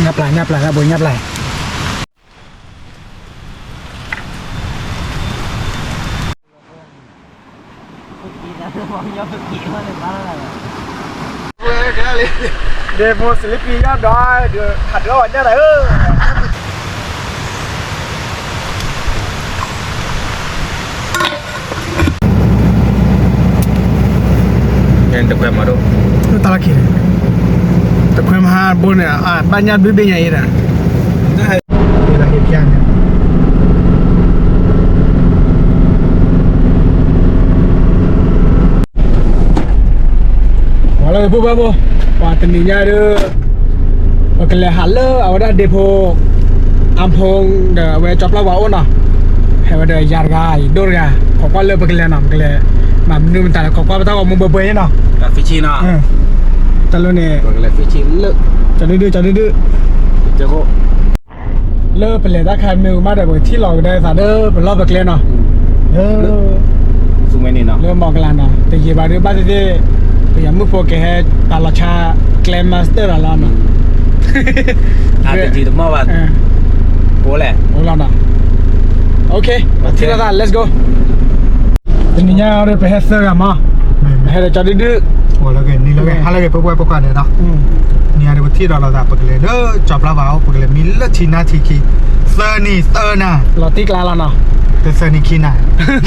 Ngập lại là bồi ngập lại. Để một sleepy đó đó được thật rồi nhá đấy. Yang tak kuat malu. Itu tak lagi. Tak kuat mahal pun banyak bibinya ini. Ini lagi kian. Walau ibu babu, tadinya ada kalau halu awak depo ampung dah wajib lah wau na. Hebat jargai, dorga. Kau kalau bekerja nam kalau mamnu minta kau tahu kamu berbuat na. Tak fitchin ah. Kalau ni. Kalau fitchin le. Jadi tu. Jago. เลิกไปเลยถ้าใครมือมาแต่บที่เราได้สาเด้อเป็นรอบแบบเกลียนเนาะSungai ni nak. เริ่มมองกันแล้วเนาะแต่ยี่บาทหรือบ้านที่พยายามมือโฟกัสให้ตาลชาเกลมาสเตอร์อะไรเนาะ Ada cerita mau buat. Boleh. โอ้เราเนาะโอเคที่เราได้ let's go ทีนี้เนี่ยเราไปเฮสเซอร์กันมาเฮสจอดดื้อ โอ้แล้วกันนี่แล้วกันฮัลโหลกันปุ๊บปุ๊บกันเนี่ยเนาะเนี่ยเดี๋ยวที่เราได้ปกเลยเด้อจับลาวปกเลยมิลล์ชินาทีคีเซอร์นี่เซอร์น่ะ เราตีกลาแล้วเนาะ แต่เซอร์นี่คีน่ะ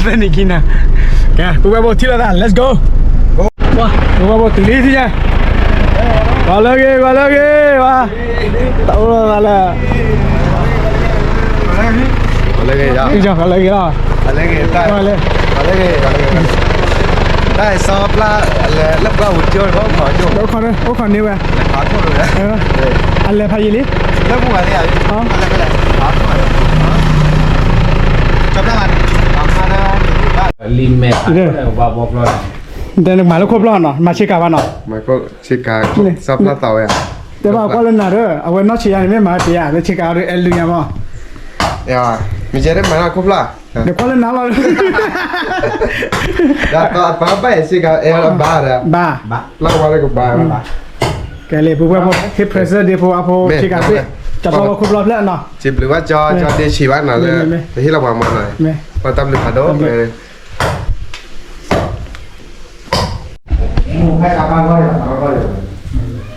เส้นนี้กินนะแกปุ๊บที่เราได้ let's go ว้าปุ๊บตีลีที่ไหนมาเลยว้าตัวเราละ อะไรกันจ้ะ นี่จังอะไรกันล่ะ อะไรกันได้ มาเลย อะไรกันได้สอบละแล้วก็หุ่นยนต์เขาขอจุ โอ้คนนี้โอ้คนนี้เว้ย ขอโทษเลยนะ อะไรพายิลิ แล้วมึงอะไรอ่ะอ๋ออะไรไปเลยขอโทษจบแล้วกันทำมาแล้ว Limet. Bawa pelor. เดินมาแล้วครบรอบเนาะมาเช็คกันวันเนาะ มันก็ชิกาซับหน้าเตาอ่ะ แต่ว่าก็เล่นหนาเด้อเอาไว้นอกเชียร์ไม่มาเปียแล้วเช็คกันเอลลูยามา อย่ามีเจได้มาแล้วครบละ เดี๋ยวก็เล่นน้ำเรา แล้วก็ป้าไปชิกาเอลบาร์อ่ะ บ้า เล่าว่าอะไรกับบาร์ แกเลยปุ๊บพอฮิปเพรสเซอร์เดี๋ยวพอเช็คกันจะพอครบรอบแล้วเนาะ จิบหรือว่าจอเดชีวัตหน่อยเลยแต่ที่เราวางมาหน่อย ไม่ พอตำหรือผัดโดเลยให้กลับบ้านก็ได้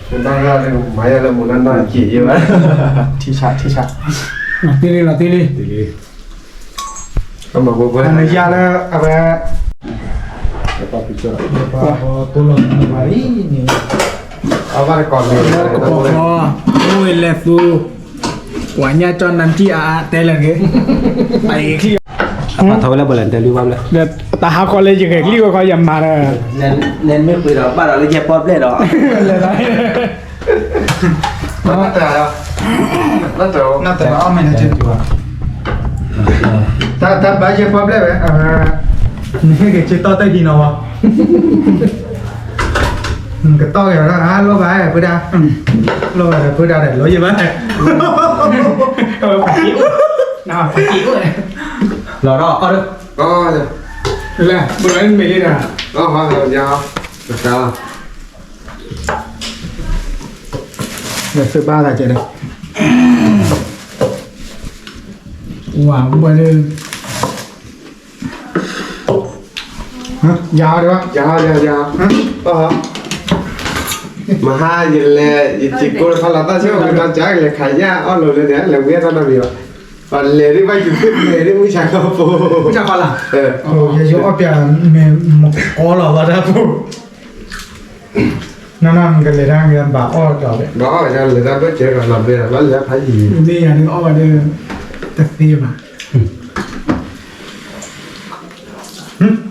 เป็นบ้านก็ได้หมายอะไรหมู่นั้นหน่อยขี่อยู่ไหมที่ชัด ตีลี ต้องมาบุกไปอันนี้ยาแล้วเอาไปตัวลงมาอีนี่เอาไปก่อนเลย โอ้ยเลฟูกว่าเนี่ยจอนนันที่เตลังเกไอ้ขี้ Apa tahu lah boleh telu bab lah. เดี๋ยวตาหาคอเลยยังไงขี้ก็ยังมาเลย Nen me pui dah. Bar le je pop le dah. เลยได้ นั่นแต่แล้วนั่นแต่เอาไม่น่าจะดูถ้าไปเยี่ยมพ่อเลยนี่ก็จะต่อได้ดีเนาะก็ต่ออย่างนั้นรถไปเพื่อได้รถไปเพื่อได้รถยังไง น่าไปกี่เลย Lor dah. Ada. ก็จะ เลยบุญไม่ได้นะ ก็พอยาวจ้า เดี๋ยวซื้อบ้านอะไรเจ๊เลยหวานบุญเลยยาวดีวะ ยาวก็มาหาอยู่เลยจิกกูเขาหลับตาเชื่อกันตอนจ้าเลยขายยาอ้อเลยเนี่ยเลยเวียตอนนั้นดีวะปันเลยที่ไปอยู่ขึ้นเลยที่มึงชายเขาปู ผู้ชายคนละ โอ้ยยอดเปียเมมอ๋อเหรอวะท่านปูนั่นกันเลยนะเงินบาทอ้อจ่อเลยบ้าจะเลยท่านไปเจอกันหลับเลยแล้วเหลือพายยี นี่อย่างนึงอ้อมาเดินแท็กซี่มา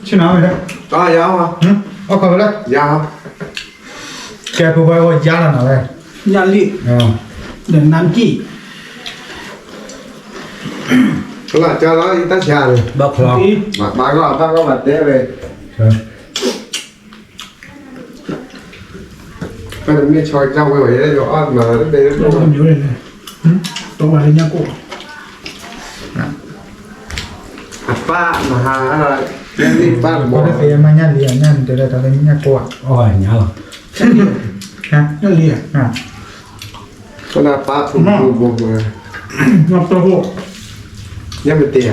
ชื่อน้ำอะไร ก็ยาวอ่ะเอาเข้าไปเลยยาวแกพูดไปว่ายาวแล้วนะเว้ย ยันลี่เดินน้ำกี้ là cho nó ta xà này Bọc lon. mà ba có mặt thế về bây giờ mình chơi trong cái vậy đấy rõ mà đây nó không nhớ này tôi mà lên nhà cụ ba mà hà là cái gì ba là có cái mà nhăn liền nhăn từ đây tới nhà cụ Ôi nhớ rồi. hả nó lìa ก็น่าป้าผมบุกเลย น้ำเต้าหู้ ยังเป็นเตี้ย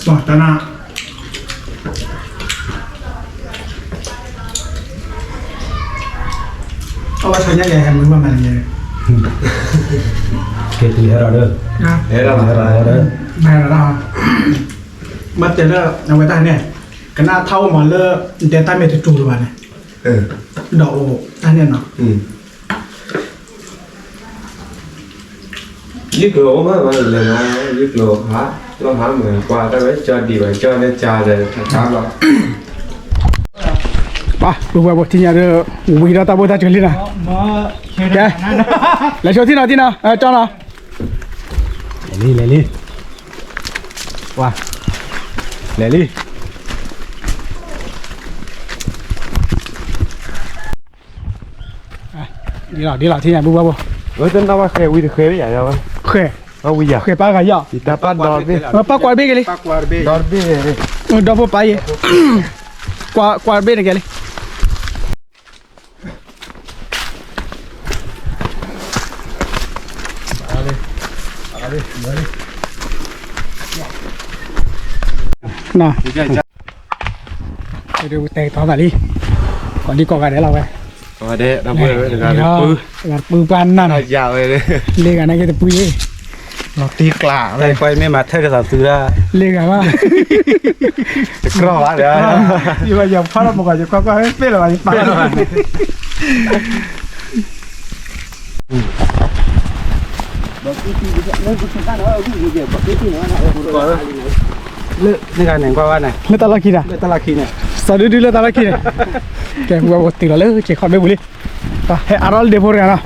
ต่อตาหน้าเอาไว้ใช้ยังไงกันมึงว่ามันยังไง เกตีให้เราเด้อ นะ เฮ้ยเรา ให้เราเด้อ แม่เรามาเจอแล้วเอาไว้ใต้เนี่ยกันหน้าเท่าหมอนเลอะเดี๋ยวใต้เมตจูหรือเปล่าเนี่ย ดอกใต้เนี่ยเนาะ ยึดโลมาเลยนะยึดโลฮะเราหาเหมือนกว่าได้ไหมจอดีไว้จอเนี่ยจาเลยช้าเรา ป่ะดูว่าบทที่เนี่ยเด้อวิ่งเราตาบอดตาจุลินะ มาเชื่อ แก ได้นะ แล้วโชว์ที่nào cho nào เลยลี่ว้าเลยลี่ đi nàoที่เนี่ยบุบบุบ tên tao khề quy được khề đấy vậy đâu เคย เอาวิญญา เคยป้ากันย่อ thì ta bắt đòn đi ป้ากวาดเบ้กันเลย đòn đi ดอกบัวไปกวาดเบ้กันเลยน่ะไปดูเตะต่อมาดิก่อนที่ก่อกันเดี๋ยวเราไป rồi đấy đâu vừa được rồi งานปืนปันนั่น giàu rồi đấy เรียกอะไรกันแต่ปุ้ย เราตีกล่า đây quay mấy mặt thấy cái sản từ ra เรียกอะไรว่า กรอเดี๋ยว อยู่ว่าอย่างพ่อเราบอกว่าจะก็ให้เป็นอะไรไป lựa cái này qua này เลือดตาลักกี้นะ lựa ta là khi này สวัสดีเลือดตาลักกี้นะแกหัวบดติดแล้วเจ๊ขอไม่บุรีต่อให้อารอลเดฟอร์กันนะ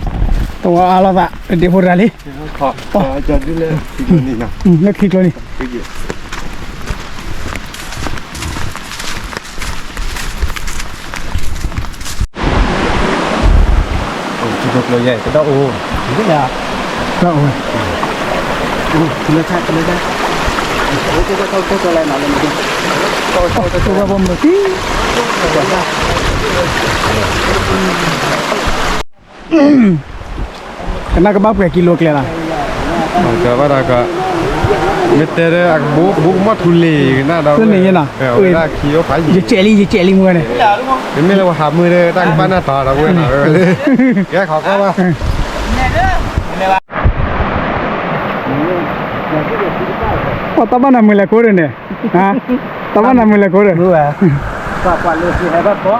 ตัวอารอลอะเดฟอร์กันเลย ขอจอดด้วยเลยนี่นะ เลือกคลิกเลยนี่ chỉ được rồi vậy cái đó ô rất là ก็โอ้ย lựa chạy lựa chạy cái này nào lên đi ตัวผมเลยที่กันน่าก็บ้าเปลี่ยนกิโลเกลียร์ละ cái bắt đầu cả mấy tên đấy bố mất thù lì na đâu เรื่องนี้น่ะ เออได้ขี้ก็ไป จะเจลี่มือเนี่ย ไม่เราหามือเลยตั้งบ้านหน้าต่อเราเว้ยหาเลยแกขอก็ว่า ตาบ้านน้ำมือละกูเนี่ยฮะตาบ้านน้ำมือละกูเนี่ย รู้ไหมป้าป้าเลือกที่ไหนบ้างก็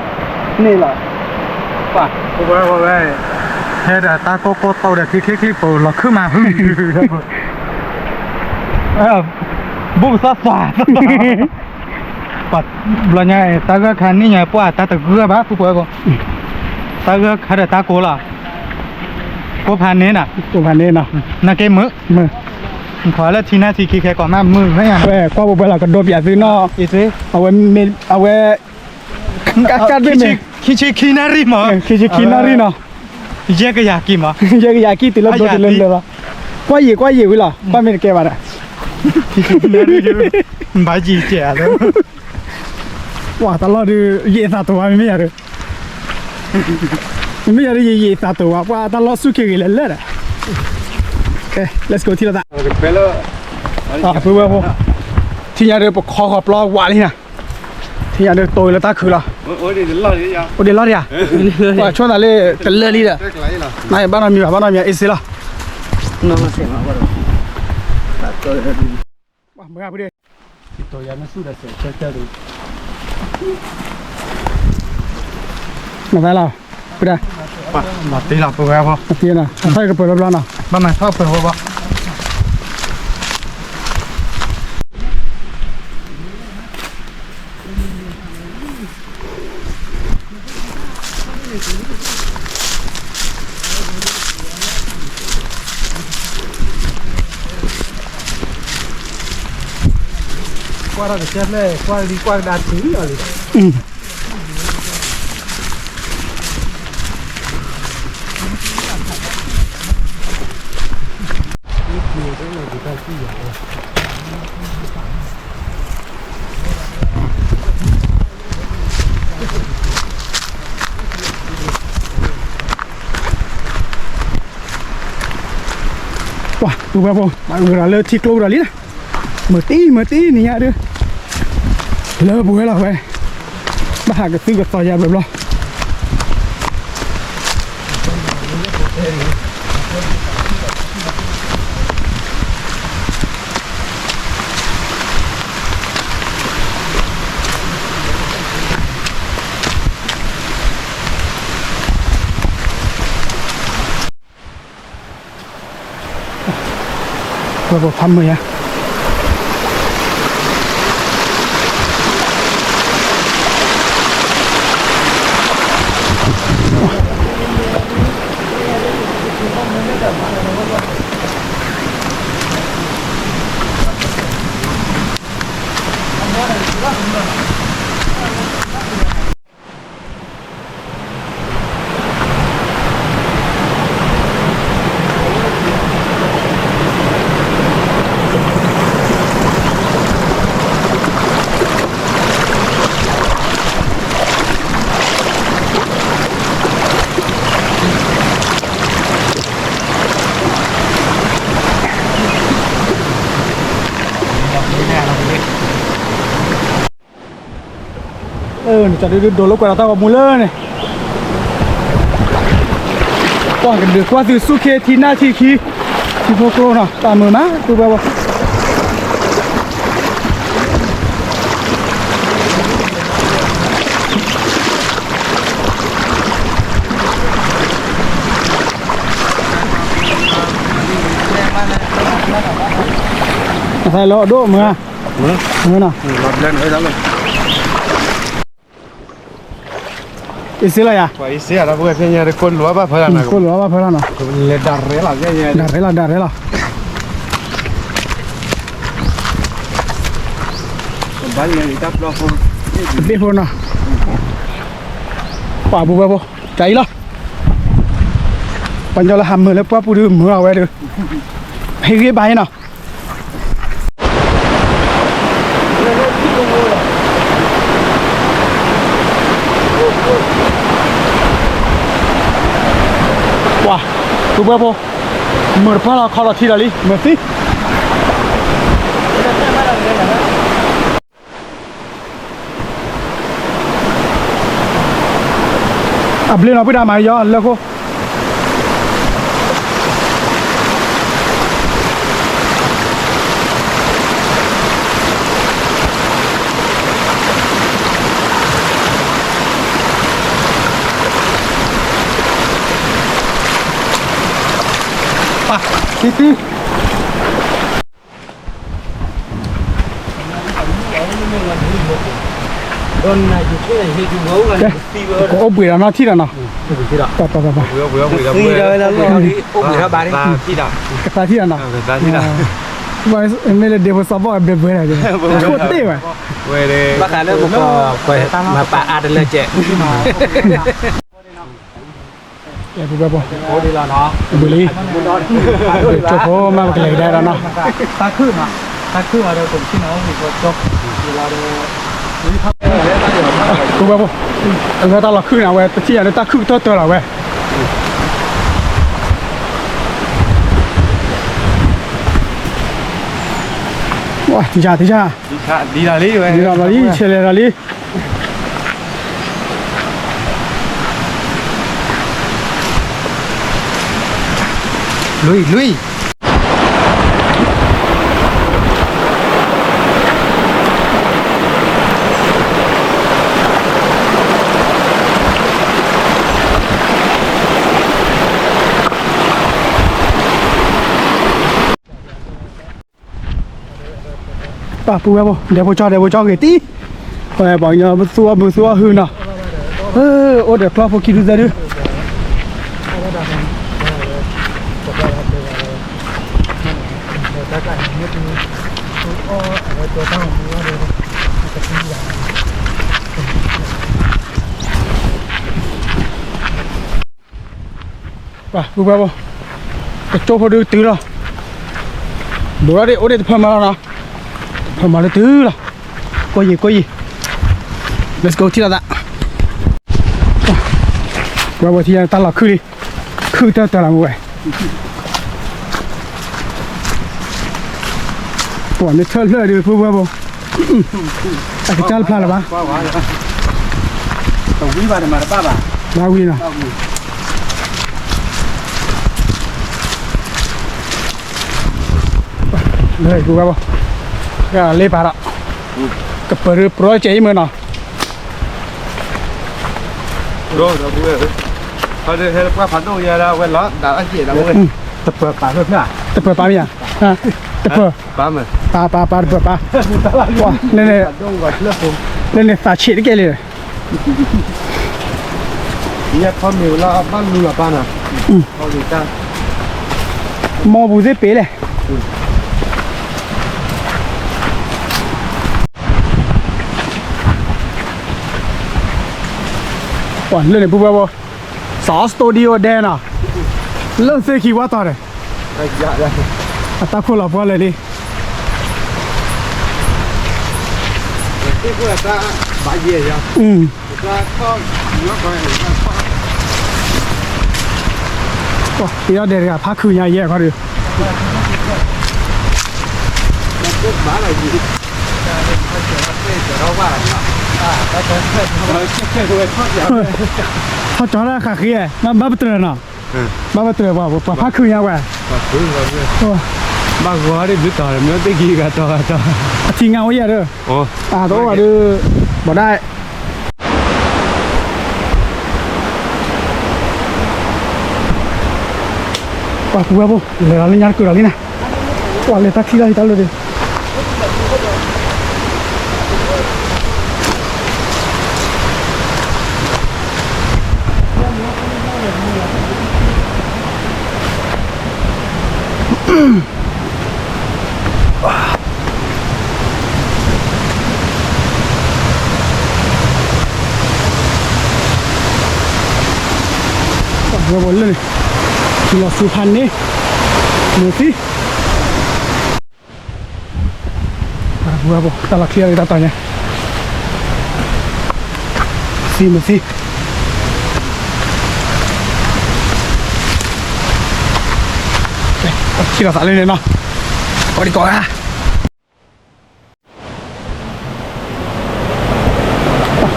นี่แหละป้า โอ้โหโอ้โหเฮ้ยแต่ตาโกโก้โตเด็กที่ปูเราขึ้นมาพึ่งบุ้งซาสาปัดเราเนี่ยตาก็คันนี่เนี่ยป้าตาตะเกือบบ้าผู้ป่วยก็ตาก็ขัดตาโกล่ะก็พันนี้น่ะ ตัวพันนี้เนาะ นักเกมมือ มือ ขอแล้วทีน่าทีคีแค่ก่อนมามือไม่ยัง เว้ยกว่าบุบเราก็โดนอย่าซื้อนอ อีสิ เอาไว้เมเอาไว้กัดด้วยเม คีนารีมั้ง คินารีเนาะ เจ๊ก็อยากกินมั้ง อยากกินติดรถโดนติดเลยละกว่าอยู่วิล่ะป้าเมนเกบอะไร บาจีเจ๋อแล้ว ว่าตลอดดูเยสาตัวไม่อยากดูไม่อยากดูเยสาตัวว่าตลอดสุกี้เลยเลยโอเค let's go ที่ละตา ไปเลย เพื่อนพวกที่ยาเดือปกคอขอบล้อหวานนี่นะที่ยาเดือตัวละตาคือละ โอ้ยเดี๋ยวรอดิยัง โอเดี๋ยวรอดอ่ะว่าช่วงนั้นเลยเป็นเลือดนี่แหละ เล็กไรล่ะ นายบ้านเรามีแบบบ้านเรามีเอซิล่ะ น้องมาเสียงมาบ้างตัว ว่ามึงอ่ะพูดดิ ตัวยาไม่สู้แต่เสียเจ้าดู มาได้แล้วพูดได้ ปัดมาตีหลับไปแล้วพอ มาตีนะใช่ก็เปิดร้านน่ะ บ้านไหนชอบเปิดหัวบ่ กว่าเราจะเช็ดเลยกว่าดีกว่าดาถือเลย เ Wah, tu berapa? Baru le tik lo dah ni lah. Mati ni ya dia. Le boleh lah weh. Bah ke tu ke saya berapa? Berapa lama ya? Jadi dulu kalau tahu mula ni. Wah, gede kuat tu suke tina tiki. Tipu corona, tamu mah tu bawa. Saya lo do mah. Mana? Loblan oi dah lo. Istilah ya? Wah, isi ada bukan saya nyari kon luar apa pernah nak. Kon luar apa pernah? Le darre lah saya nyari. Darre lah. Kembali yang kita pelopor. Lebih pernah. Pak bu berapa? Cai lah. Panjang lah hammer lepas pun dia murah awak dia. Hei baik nak. Wah, tu berapa? Merpala kalau tidak li, mesti. Abli nak pergi dah mai ya, Allah ko. Titi. Con này thì cái này thì gấu là Có bưởi làm nào thi là nào? thi đỏ. Tập. Phi rồi là lo đi. Ôm người ta bán đi. Thi đỏ. Cái ta thi là nào? Thi đỏ. Vậy em lấy đều sắp vào bưởi này rồi. Chốt tê vậy. Về đây. Bác khá là một quầy mà bà ăn được lên trẻ. Ya bu berapa? Ô đi là nó. Beli. Coba mah ke lagi dah nah. Ta khư ở đây cũng xin nó thì có chốc thì là Bu berapa? Enggak tahu lah khư nào vậy, chỉ là ta khư tới là vậy. Wah, đi ra. Đi là đi vậy. Đi là đi, chơi là đi. Lui. Bà bù bù, để bù cho cái tí. Rồi bảo nhờ bù xua hư nào. Ô để cloud kia ra đi. Bà bù bù. Cái chỗ họ đưa từ rồi. Đồ ra đi, ô để phơi mà nào. Phơi mà từ rồi. Có gì. Let's go thi ra. Bù bù thì ta là khư đi. Khư ta làm vậy. quả nó chơi lười đi phu vô cái chân pha là ba quá quá rồi tổng quý vào để mà ba bà ba quy nào lười phu vô cái lê bà đó cái bờ pro chạy mà nó rồi rồi thôi đi theo qua phản đồ giờ đâu quên lót đã anh chị đâu quên tập bà thôi nhá tập bờ ba miếng ha tập bờ ba mình ba bờ ba wow lên đông gọi lớp không lên phá chết cái này nhà con nhiều là ban lừa ban à con gì ta mò bù dê pé này quản lên này bù bù sáu studio đen à lên xe khí quá to này dạ dạ ta khô là qua lại đi cái của ta bãi gì vậy ta con nó coi wow bây giờ để cả phá khử nhà gì có được cái bả là gì họ cho ra khả khí à mà ba bát tơ nào ba bát tơ vào phá khử nhà vậy ba gói đi biết tỏi mới tới gì cả tỏi thì ngao vậy đó à đó là đưa bỏ đây quả phù hợp không để nó lên nhát cửa đi này quả lên taxi ra thì tao lên đi vừa bốn lên thì là sốพันนี่một tí vừa bộ ta là kia ta tỏi nhé xì một xì đây khi nào xả lên này nào có đi có à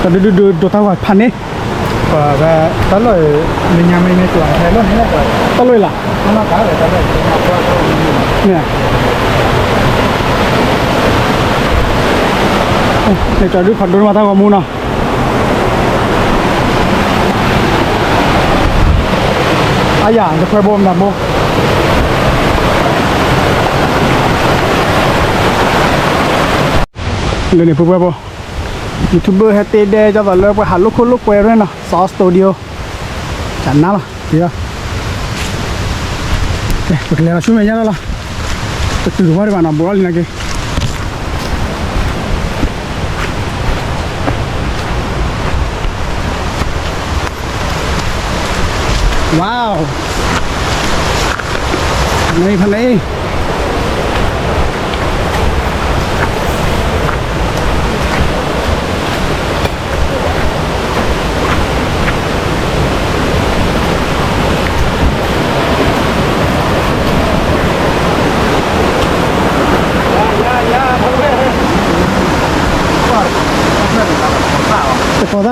ta đưa tao vàoพันนี่và tới rồi mình nhà mình tuổi thế luôn hết rồi tao lôi là nó cá để tới rồi nè để cho đứa phật đôi mà tao vào mua nào ai giảจะเคยบ่มดับบ่เลยเนี่ยพวกบ่ยูทูบเบอร์เฮตเดย์จะต่อเลิกไปหาลูกคุณลูกเวรด้วยนะซอสสตูดิโอจันน้าล่ะเดี๋ยวเอ๊ะเป็นอะไรช่วยไม่ยากแล้วล่ะจะตื่นว่าได้บ้างนะบัวลินะแกว้าวนี่พันนี้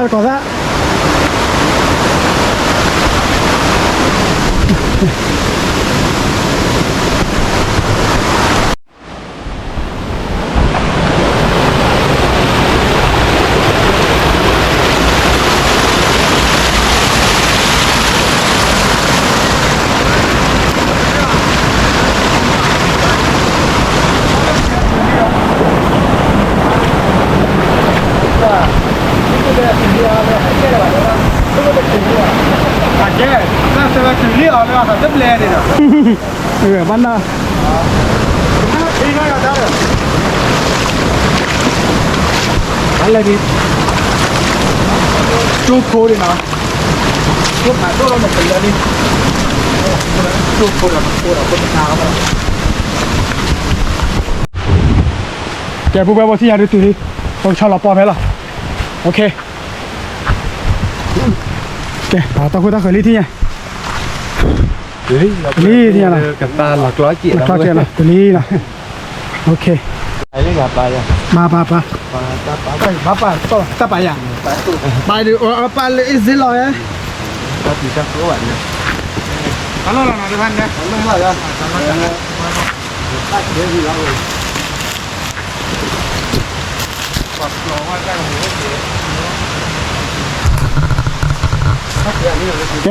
cosa bắn ra bắn lên đi chốt khô đi nào chốt phải chốt nó một tí đi chốt khô là khô nào không kẻ phụ bè bỏ xí nhà đi từ đi còn cho là bỏ bé là ok ok bảo tao khơi lý thi nha lý lý thì là cả ta là nói chuyện là lý nè โอเค ไอ้นี่กับปลาอย่าง มาปะ ปลาต่อตะปะอย่างไปดิปลาเลยอีสิลอย ปลาปีกตัวเนี่ย ฮัลโหลนะทุกท่านเนี่ย ไม่ว่าจะเดี๋ยวเรา แก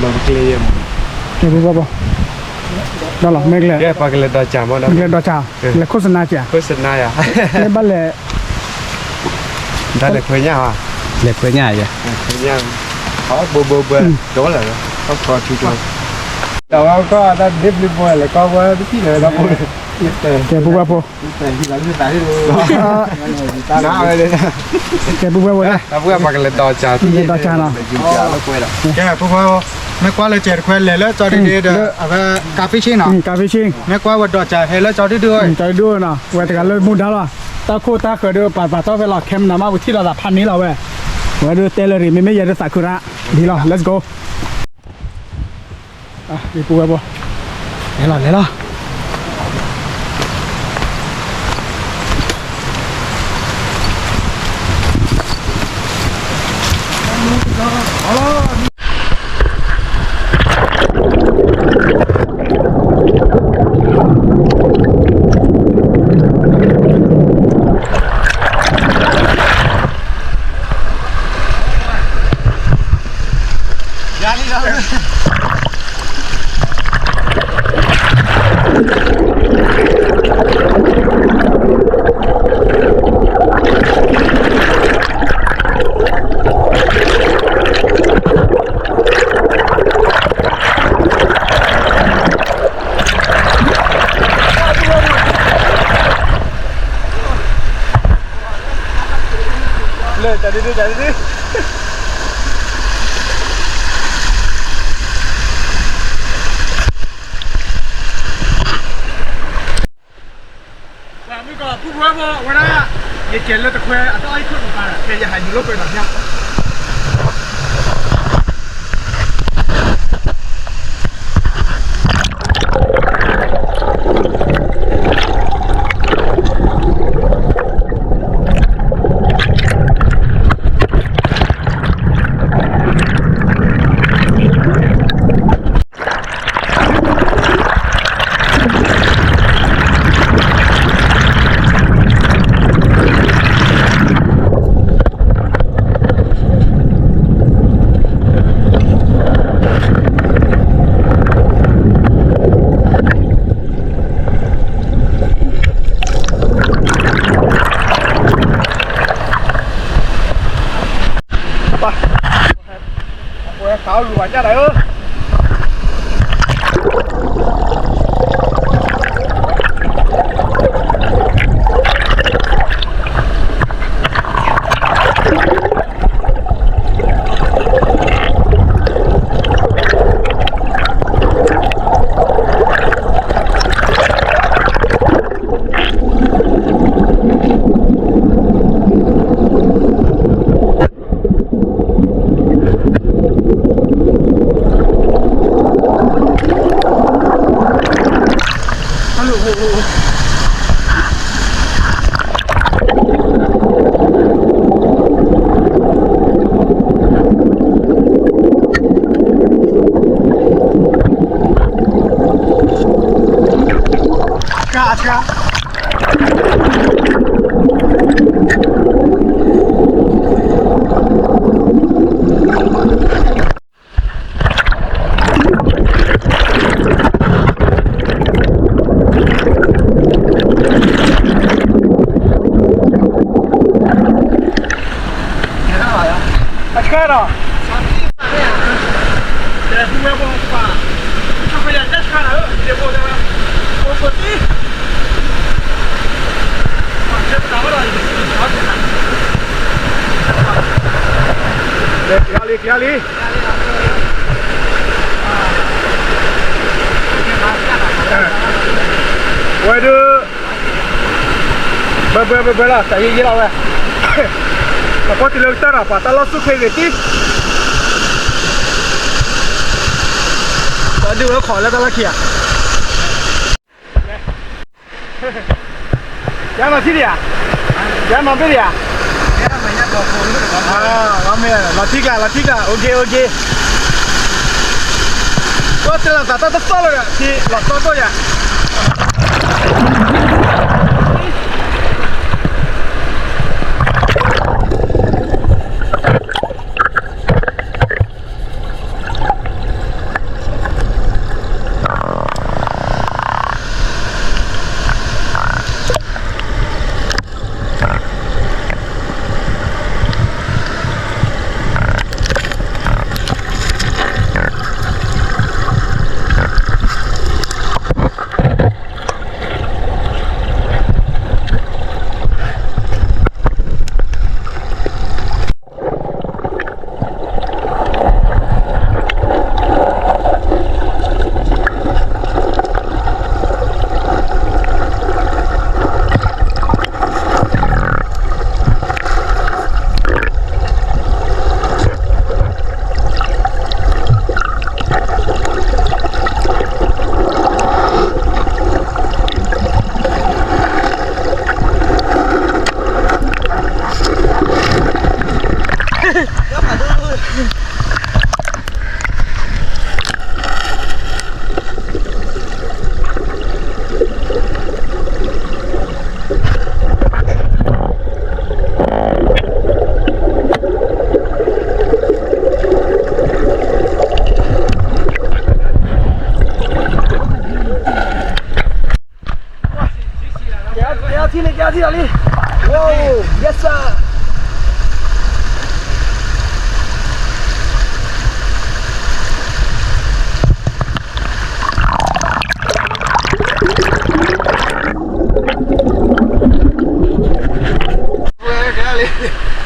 ลงเกลียม แกพูดว่าบ่đó là mấy cái cái ba cái là chả mà mấy cái đó chào là cố na chả có sinh này à cái bắt lệ đã được khơi nhau à lẹp với nhà vậy khơi nhau có bơ đó là có chú đầu có ta đếp đi mua là có cái gì nữa đâu cái bùa bùa nào đây cái bùa bùa ta vừa ba cái là đò chả cái đó chả nào cái phúc hoa mấy qua lời chuyện quen lẽ cho đi đi được ở cà phê chín nào cà phê chiên mấy qua vật đỏ trà hay là cho đi đưa cho đưa nào vậy thì cả lời muốn đó là ta khô ta khởi đưa bà tao phải lọt kem nằm ởที่เราพันนี้เราเว้ยว่าดูเตลอรี่ไม่อยากจะสักคุระดีหรอ let's go อ่ะมีปูแบบบ่เลยหรอเลยจะđi là mới có phút quá vô vậy đó vậy chuyện là tập khoe à tôi không phải là cái gì hay nhiều lúc rồi nha khảo lùa ra đây ơi Cara, để phụ em một quả, không phải là chắc khá là để phụ em một quả tí, còn chết đau rồi, đau thế nào? Để kia đi. Quay đưa, bơ là tại gì đâu vậy? Mà có tiền lương ta là phải ta lo suốt hay gì tí. ดูแล้วขอแล้วตะละเขียยังมาที่เดียยังมาที่เดียRamai lah, okey. Kau telah tak tahu ya, si lot tu ya. Hati-hati Ali. Wow, biasa.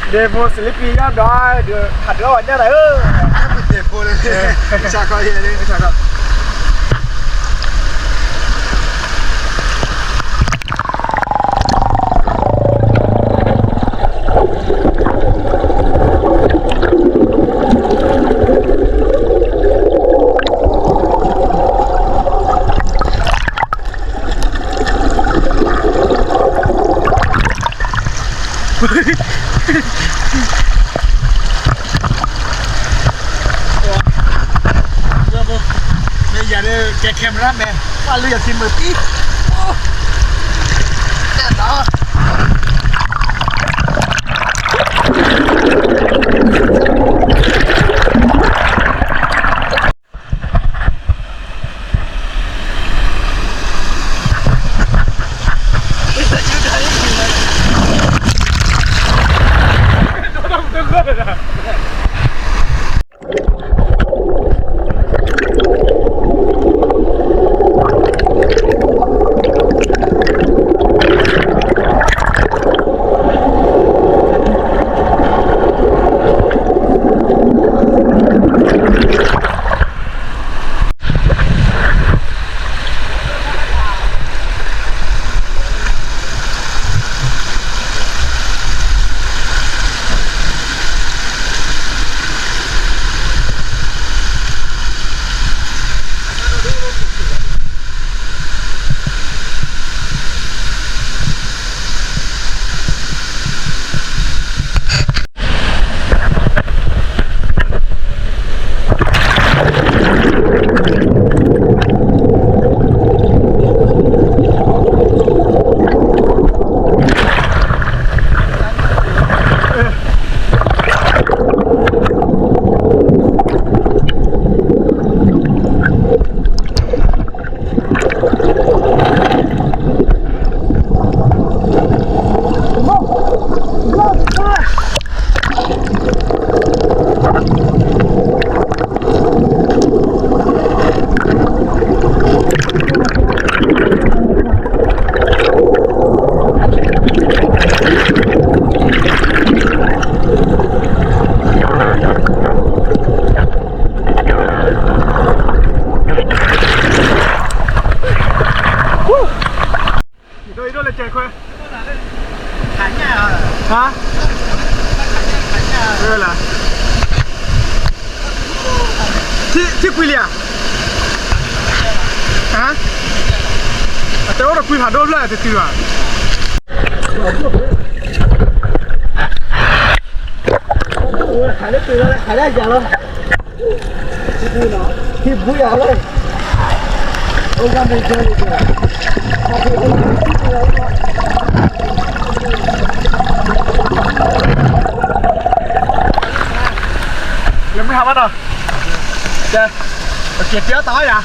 Depo sleepy ya dah, dia ada aja dah. Depo le. Cakap je ni, cakap. Cái camera man, qua lưỡi xin mở tí. Đó. Hả? Đây là Chị Quỳ à? ฮะแต่ว่าเราคุยผ่านโดนเลยแต่ตีว่าขายได้ตื่นแล้วขายได้อย่างแล้วที่ผู้ใหญ่เลยโอ้ก็ไม่เจอเลยยังไม่ทำอ่ะเนาะเจ๊เก็บเยอะต่อยอ่ะ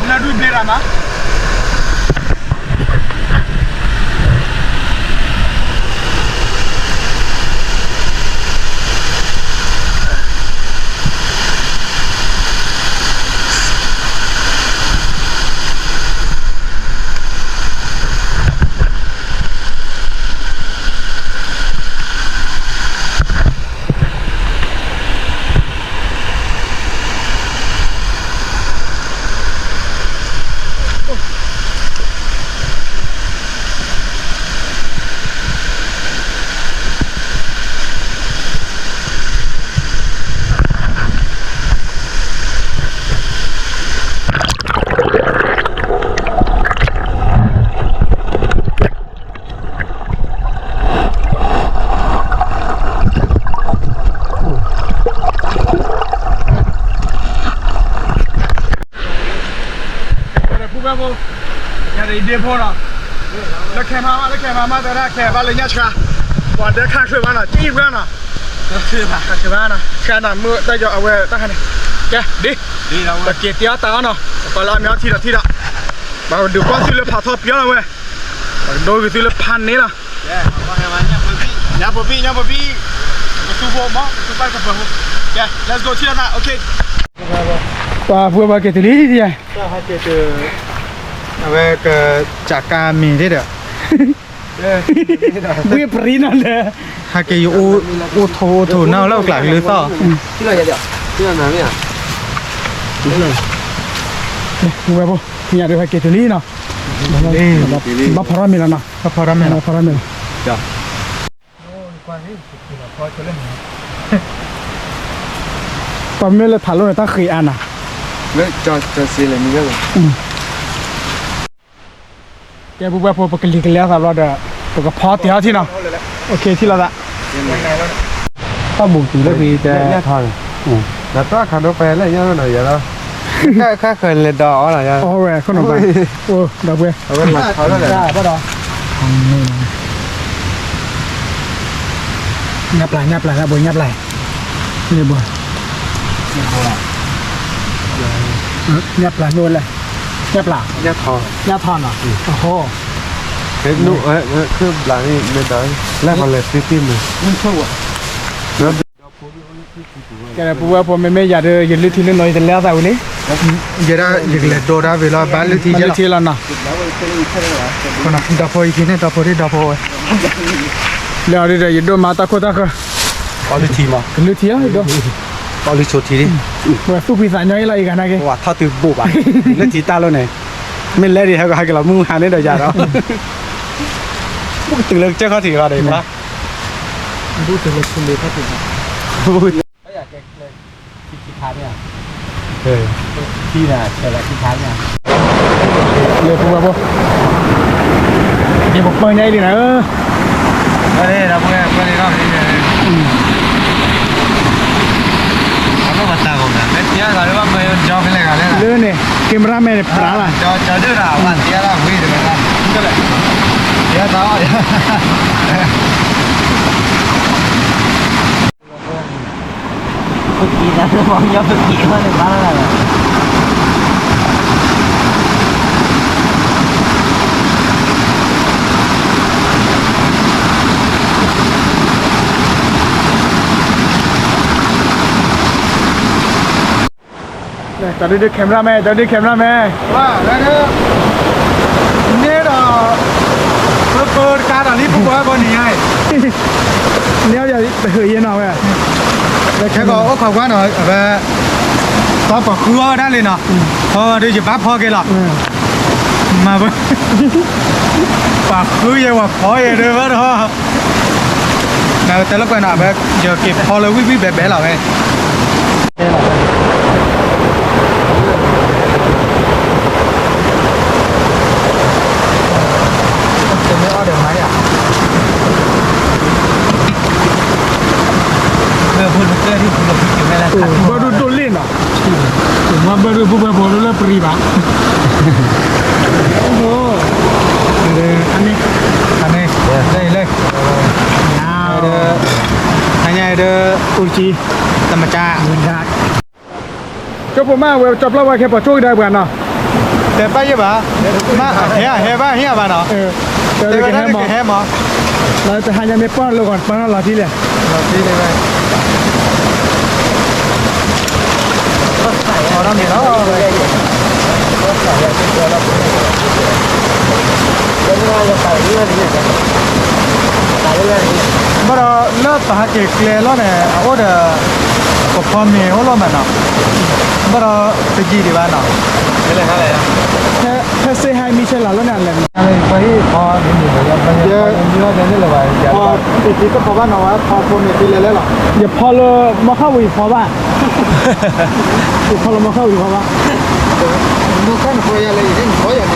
เราดูเบรามาอย่าได้เดียบพอนะแล้วแค่มาแต่ละแค่บ้านเลยเนี่ยช้าวันเดียวข้างช่วยบ้านน่ะจี้บ้านน่ะคือป่ะคือบ้านน่ะแค่นั้นมือได้จะเอาไว้ตั้งให้แกดีแล้วตะเกียบเตี้ยตาเนาะก็ละเมียทีละมาดูก้อนที่เลยผ่าทอดเปี้ยแล้วเว้ยโดนที่เลยพันนี้ล่ะเนี่ยปบี้ก็สู้พวกมั้งสู้ไปกับพวกแก let's go ที่นั่นนะโอเคว่าพวกว่าเกตลีดีอ่ะ ก็ให้เจอเอาไว้ก็จากการมีที่เด้อเวียปรีนั่นเลย ให้เกอยู่อูโทเน่าแล้วกลักหรือต่อที่เราจะที่เราหนาเนี่ยพวกว่าเนี่ยเดี๋ยวเกตลีเนาะบ้าพารามิลนะพอรำเนี่ย พารามิลจ้ะตอนเมื่อเราถ่ายรูปตั้งขี่อันน่ะเมื่อจอซีเลยมีเยอะเลยแกพวกว่าพวกกันลีกันแล้วครับเราเดี๋ยวพวกก็พอเที่ยวที่เนาะโอเคที่เราละถ้าบุกตีแล้วพี่จะเนี่ยทอนแล้วตัวขันรถไปแล้วยังหน่อยอย่าแล้วค่าเคยเลยดออะไรอย่างโอ้ยคนหนุ่มไปโอ้ดอกเบี้ยเอาไว้มาเขาแล้วแหละได้ป่ะดอกงับไหลนะบุญงับไหลนี่บุญงับไหลนู่นเลยงับไหลเนี่ยทอนอ่ะโอ้โหเฮ้ยนู่คือหลังนี่ไม่ได้แล้วก็เลยติ้มเลยมันชั่วแกพวกว่าผมไม่อยากจะยืนลืมทีนึงหน่อยแต่แล้วแต่วันนี้อย่าได้อย่าเลยโดดาเวลาบ้านลืมทีจะทีละนะคนน่ะดับพออีกทีเนี่ยดับพอแล้วเดี๋ยวยืนดูมาตาโคตาก็เอาลืมทีมาลืมทีอ่ะดูเอาลืมโชว์ทีดิว่าสู้ปีศาจน้อยอะไรกันนะแกว่าถ้าตื่นบุบอ่ะลืมทีตาแล้วเนี่ยไม่เล่นดิให้กับเรามุ่งหาเนี่ยเดี๋ยวอย่าแล้วตื่นเลิกเจ้าเขาถืออะไรมาดูตื่นเลิกคุณเลยเขาตื่นไม่อยากเลยคิดท ขาเนี่ย Ừ. ที่น่ะเกิดอะไรที่ขาเนี่ย เลยพูดว่าพวกเดี๋ยวผมเปิดใหญ่ดีนะĐây là bữa đây đó đi. Nó bắt đầu rồi. Cái tia là nó mới cho cái này cả đấy. เลื่อนเนี่ยเกมราแมนปลาล่ะ Cho đứa nào bạn tia là quý rồi bạn. Cái này. Tia đó. เมื่อกี้นะมองย้อนเมื่อกี้ว่าในบ้านอะไร จะดูแคมราแมนจะดูแคมราแมน Wow, đây đó. Nè đó. Cơ ca là lý phục con gì ai. เนี่ยอย่าเฮ้ยยังเอาไง Cái có khẩu quan rồi về có bỏ cưa đã lên nào. Thôi đi chỉ bắp thôi kia lọ. Mà với bà cứ vậy mà khó vậy đưa mất thôi. Nào tới lúc này nào bé giờ kịp ho lấy quý bé bé là vậy. baru dolin lah cuma baru baru lah pergi bang oh ada aneh Đây lên. Ada hanya ada uji temaca. benar coba mah coba lah wajah pocok dah bukan lah Đẹp bao nhiêu bà? Má hè ba hia bà nó. Dari Cái kena hè mà. Lalu tu hanya mepon lo kan, mana lah dia. Đi đây đây. Ở đâu thì đó. Bắt đầu lớp bà chỉ kề lo này, ở đó có phong mì ở lo mà nó. Bắt đầu cái gì đi bà nó. Cái này hay là. Thế xe hai mi xe là lo này là. Phải kho đến gì vậy? Giờ như thế này là vậy. Kho thì có khoบ้านเอาไว้khoคนเนี่ยที่เลยหรออย่าพอเลยมาเข้าอีกพอบ้านพอเรามาเข้าอีกพอบ้าน Nó có một cái gì đấy, có gì đấy.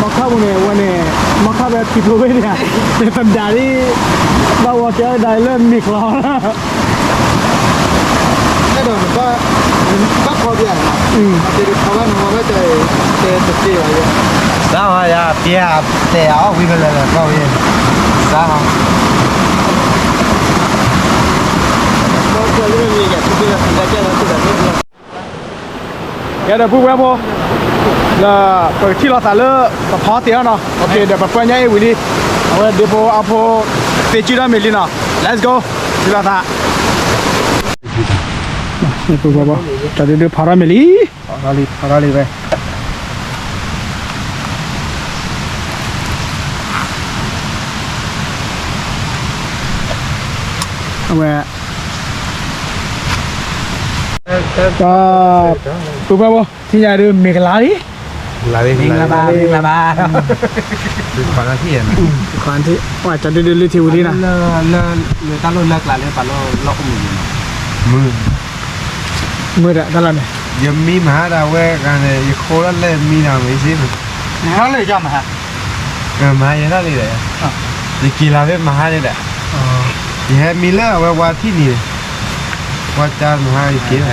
มาเข้าเนี่ยวันนี้มาเข้าแบบติดตัวไปเนี่ยเป็นธรรมดาที่เราว่าจะได้เริ่มมีคลอแล้ว Cái đồ mình có bắt kho biển. Thì được kho bán nó mới chơi thực sự vậy. Sao hả ya? Bia tèo quý bên là kho biển. Sao hả? Nó chơi cái gì vậy? Bây giờ mình ra chơi nó tự nhiên. เดี๋ยวพูดว่าพอแล้วเปิดที่เราสาเลอร์กับพอเตี้ยเนาะโอเคเดี๋ยวไปยังไงวิธีเอาเดี๋ยวพอเอาพอเตจิราเมลินา let's go ที่เราสานี่พูดว่าจะเดี๋ยวพาราเมลี Ở đây về. เอาไว้ก็พูดว่าที่ยาดูเมกลาดิ Là đi. Miếng là ba Được khoảng là gì mà. ก่อนที่ว่าจะเดินที่วิธีนะ người ta luôn lật là lên phải lo không gì Mưa. มืดอะตลอดเนี่ย Giờ mi mà đã quê cái này khô lắm lên mi nào mấy xí mà. nó lấy cho mà hả Mà vậy đó đi đấy. Thì kỳ là biết mà hai đi đấy. Thì hai mi lỡ qua thi nè. Qua cha mà hai kia.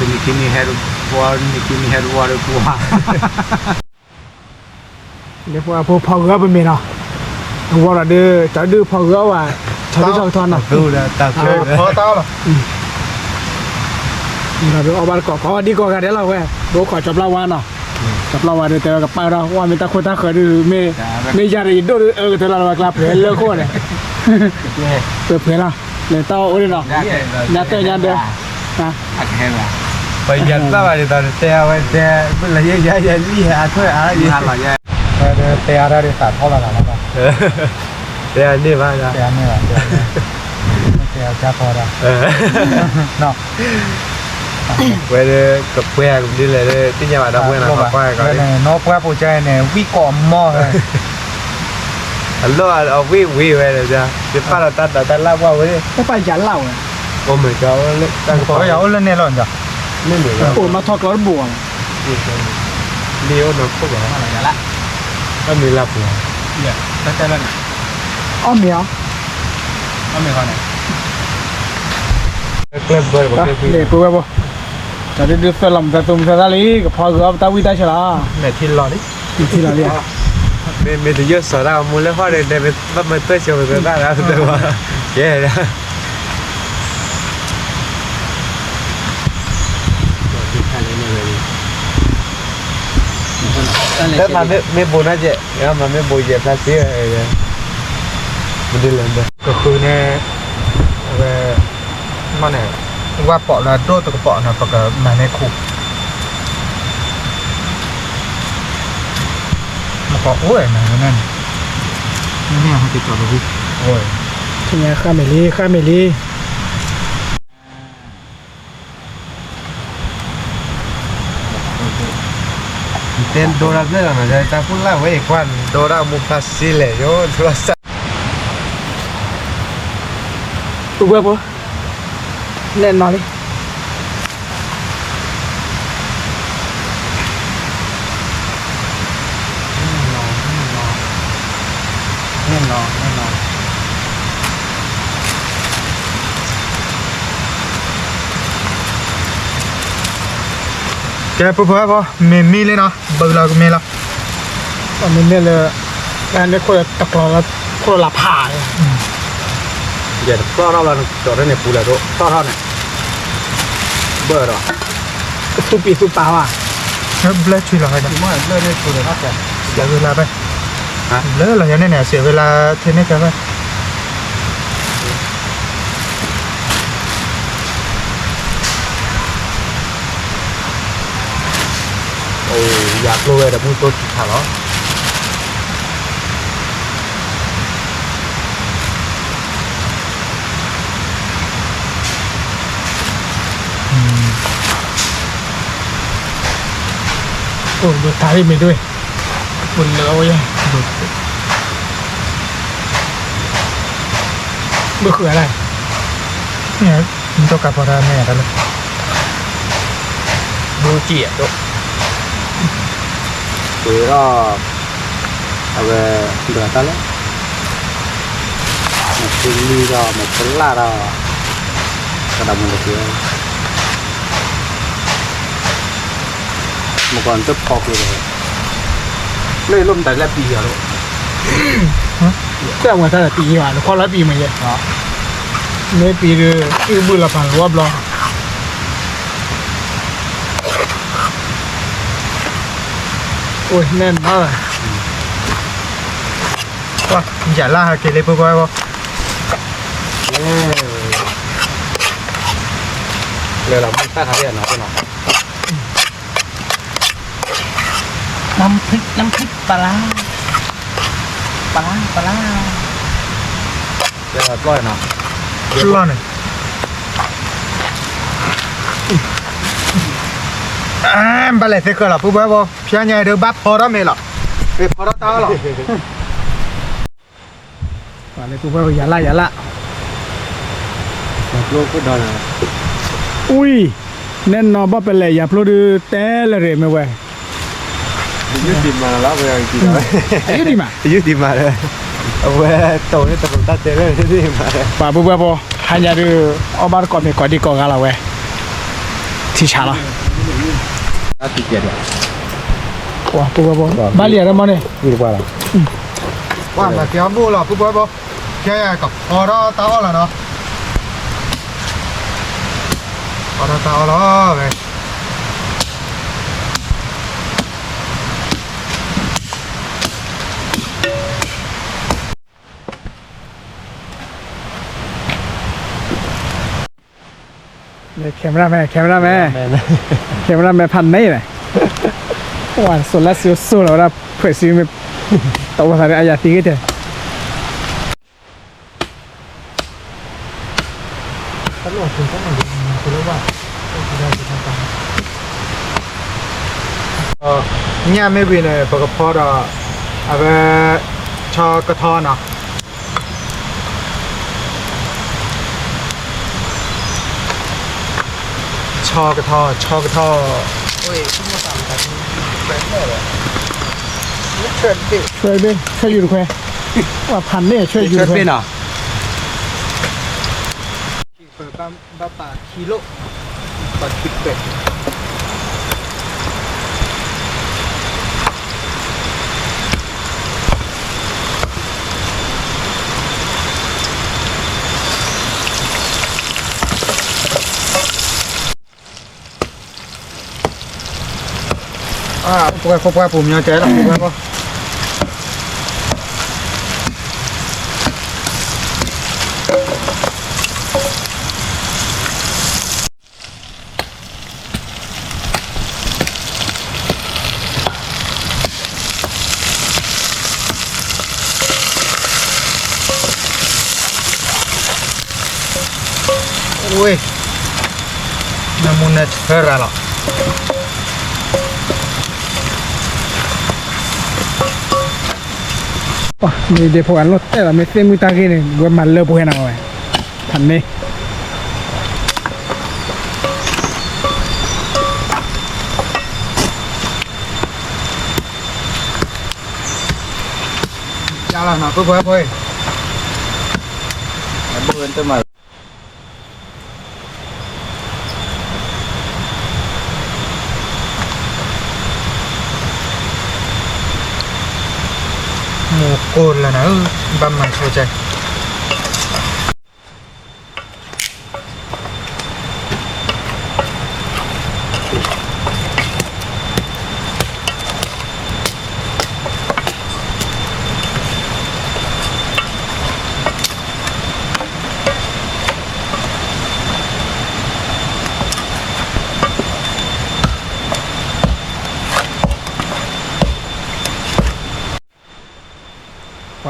tình kimi head water kimi head water qua เดี๋ยวพอพอเกลือเป็นเมนอ่ะว่าเราดื้อจะดื้อพอเกลือว่าชาวช่องทอนอ่ะ Ừ là tao chơi. Khó tao là. เราดูเอาบ้านเกาะเขาดีกว่ากันเดี๋ยวเราเว้ยดูขอจับลาวาเนาะจับลาวาเดี๋ยวแต่กับป้าเราว่ามีตาคนตาเขยดื้อไม่ยารีดูแต่เรากลับเผยเลิกโคตรเลยเผยละเลยเต้าโอ้ยเนาะยัดเตยยัดเด้อนะ ăn hen là Bây giờ tao bảo tao teo là vậy đi hà thôi à gì. ăn là nha เตะได้ดิสาดเท่าไหร่แล้วก็ Teo đi mà ra. เตะนี่แหละเตะจ้าพอได้เนาะ Quay đi cặp que cũng đi lại đây. Tí nhà bạn đọc quay là cặp que coi. เนี่ยนกแวบปูใจเนี่ยวิกอมมอเลย Alo ở vi vi về rồi ra. Thì phát là ta lao qua với. ก็ไปยันเหล่า โอ้ my god ตั้ง ขออย่าเอาเล่นแน่นอนจ้ะ ไม่เหมือนกัน โอ้มาทอกรถบวง เลี้ยวนะพวกเรา อะไรกันละ ก็มีรับหัว เนี่ยตั้งใจแล้วนะ อ้อมเหมียว เอาไม่เข้าไหน เกล็ดเบอร์บอก เด็กปุ๊บปุ๊บจะได้ดูฟิล์มแต่ตุ้มจะได้ลีก็พอกับตาวิตาฉลา แม่ที่รอดิ ที่เราเรียก ไม่ได้เยอะสาระมูลแล้วพอได้ไปว่ามันเต้ยเชียวไปได้แล้วแต่ว่าแย่แล้วแล้วมันไม่โบนัสเจ๊แล้วมันไม่โบเยพลาสติกอะไรมันดีเลยเด้อ ก็คือเนี่ยมันเนี่ยว่าเปาะนะโดตัวกระเปาะนะปกติมาในคุกมาเปาะโอ้ยนะนั่นนี่เขาติดจอดรถดิโอ้ย ที่ไงข้าเมลี่ เต้นโดราเซ่นะจะจะพูดล่าไว้อีกวันโดรามุพัสซิเลยโยโทรศัพท์ ปุ๊บปุ๊บเล่นนอนดิ แน่นอนแกปุ๊บพอมีเลยนะเบอร์เราก็มีละ ตอนนี้เนี่ยเลยงานได้คนละตะกรอแล้วคนละผ่าเลย เดี๋ยวก็เราจอดได้ในปูแล้วด้วย ต่อเท่าไหร่ เบอร์หรอ สุปีสุปาว่ะ เฮ้ยเบลช่วยเราให้นะ เมื่อเลิกได้ปูเลยครับแต่ เสียเวลาไปเลิกเราอย่างนี้เนี่ยเสียเวลาเทนนิสกันไป โอ้อยากรู้เลยแต่พูดตัวขาดเหรอโอ้ดูตาที่มีด้วยฝุ่นเหลือไว้ยังเบื่อคืออะไร เนี่ยมันต้องกลับพอได้แม่กันเลย ดูเกียร์ด้วยคือก็เอาไปเดือดตั้งแล้วมันคือมีก็มันเป็นล่าเรากระดมมันเลยคือเมื่อก่อนตึ๊บพอคือเลยเล่นร่มแต่ละปีอะลูก แต่ว่าถ้าปีว่ะแล้วพอร้อยปีมาเยอะในปีเดืออีบุญละพันรอบรอโอ้ยแน่นมาก ว่าอย่าล่าเกเรปุ๊บปุ๊บ เลยเราไม่ตั้งทะเลเนาะพี่น้อง น้ำพริกปลาร้า เดี๋ยวปล่อยเนาะ ร้อนเลยบาเล่เสกละปุ๊บปุ๊บพี่อันยังเดือบพอแล้วไม่หรอพอแล้วตาหรอ ป่าเลยปุ๊บอย่าละ โลกก็โดน อุ้ยแน่นอนว่าเป็นไรอย่าพลุดแต่ละเรื่องไม่ไหว ยืดดินมาแล้วเวลาจริงๆเลย ยืดดิมา ยืดดินมาเลยเอาไว้โตนี่ตะลุตาเตเลยยืดดินมาเลย ป่าปุ๊บฮันยาดูเอาบ้านก่อนมีก่อนดีก่อนกันละเว้ยที่ชาละ น่าติดเกียร์เนี่ย ว้าปุ๊บบ้านเรียนแล้วมั้งเนี่ย ดีกว่าล่ะ ว่าแต่เดี๋ยวบูหรอปุ๊บปุ๊บแค่กับพอแล้วตาแล้วเนาะพอแล้วตาแล้วเว้ย แคมราแม่พันนี่เลยว่าสุดละสู้แล้วนะเผื่อซื้อไม่ตัวภาษาอายาตีก็เถอะ ตลอดถึงต้องมาดูคุณรู้ว่าได้จะทำตามเนี่ยไม่วินเลยปกติพอเราเอาไปชอกระทอนอ่ะ ชอกระทอชอกระทอ ช่วยด้วยช่วยอยู่ด้วยว่าพันเนี่ยช่วยอยู่ ช่วย ด้ว เป็ ย นอ่ะเปิดบ้าป่ากิโลปลาคิดเป็ดพวกผมยังใจหรอกพวกโอ้ยน้ำมันเนี่ยเท่าไรล่ะoh ni depo kan lo tela mete muita gini gue malle pohe na gueพันนี่ jalan aku berapa ya? Ada ente mah. Mukul lah nah, bamang saja.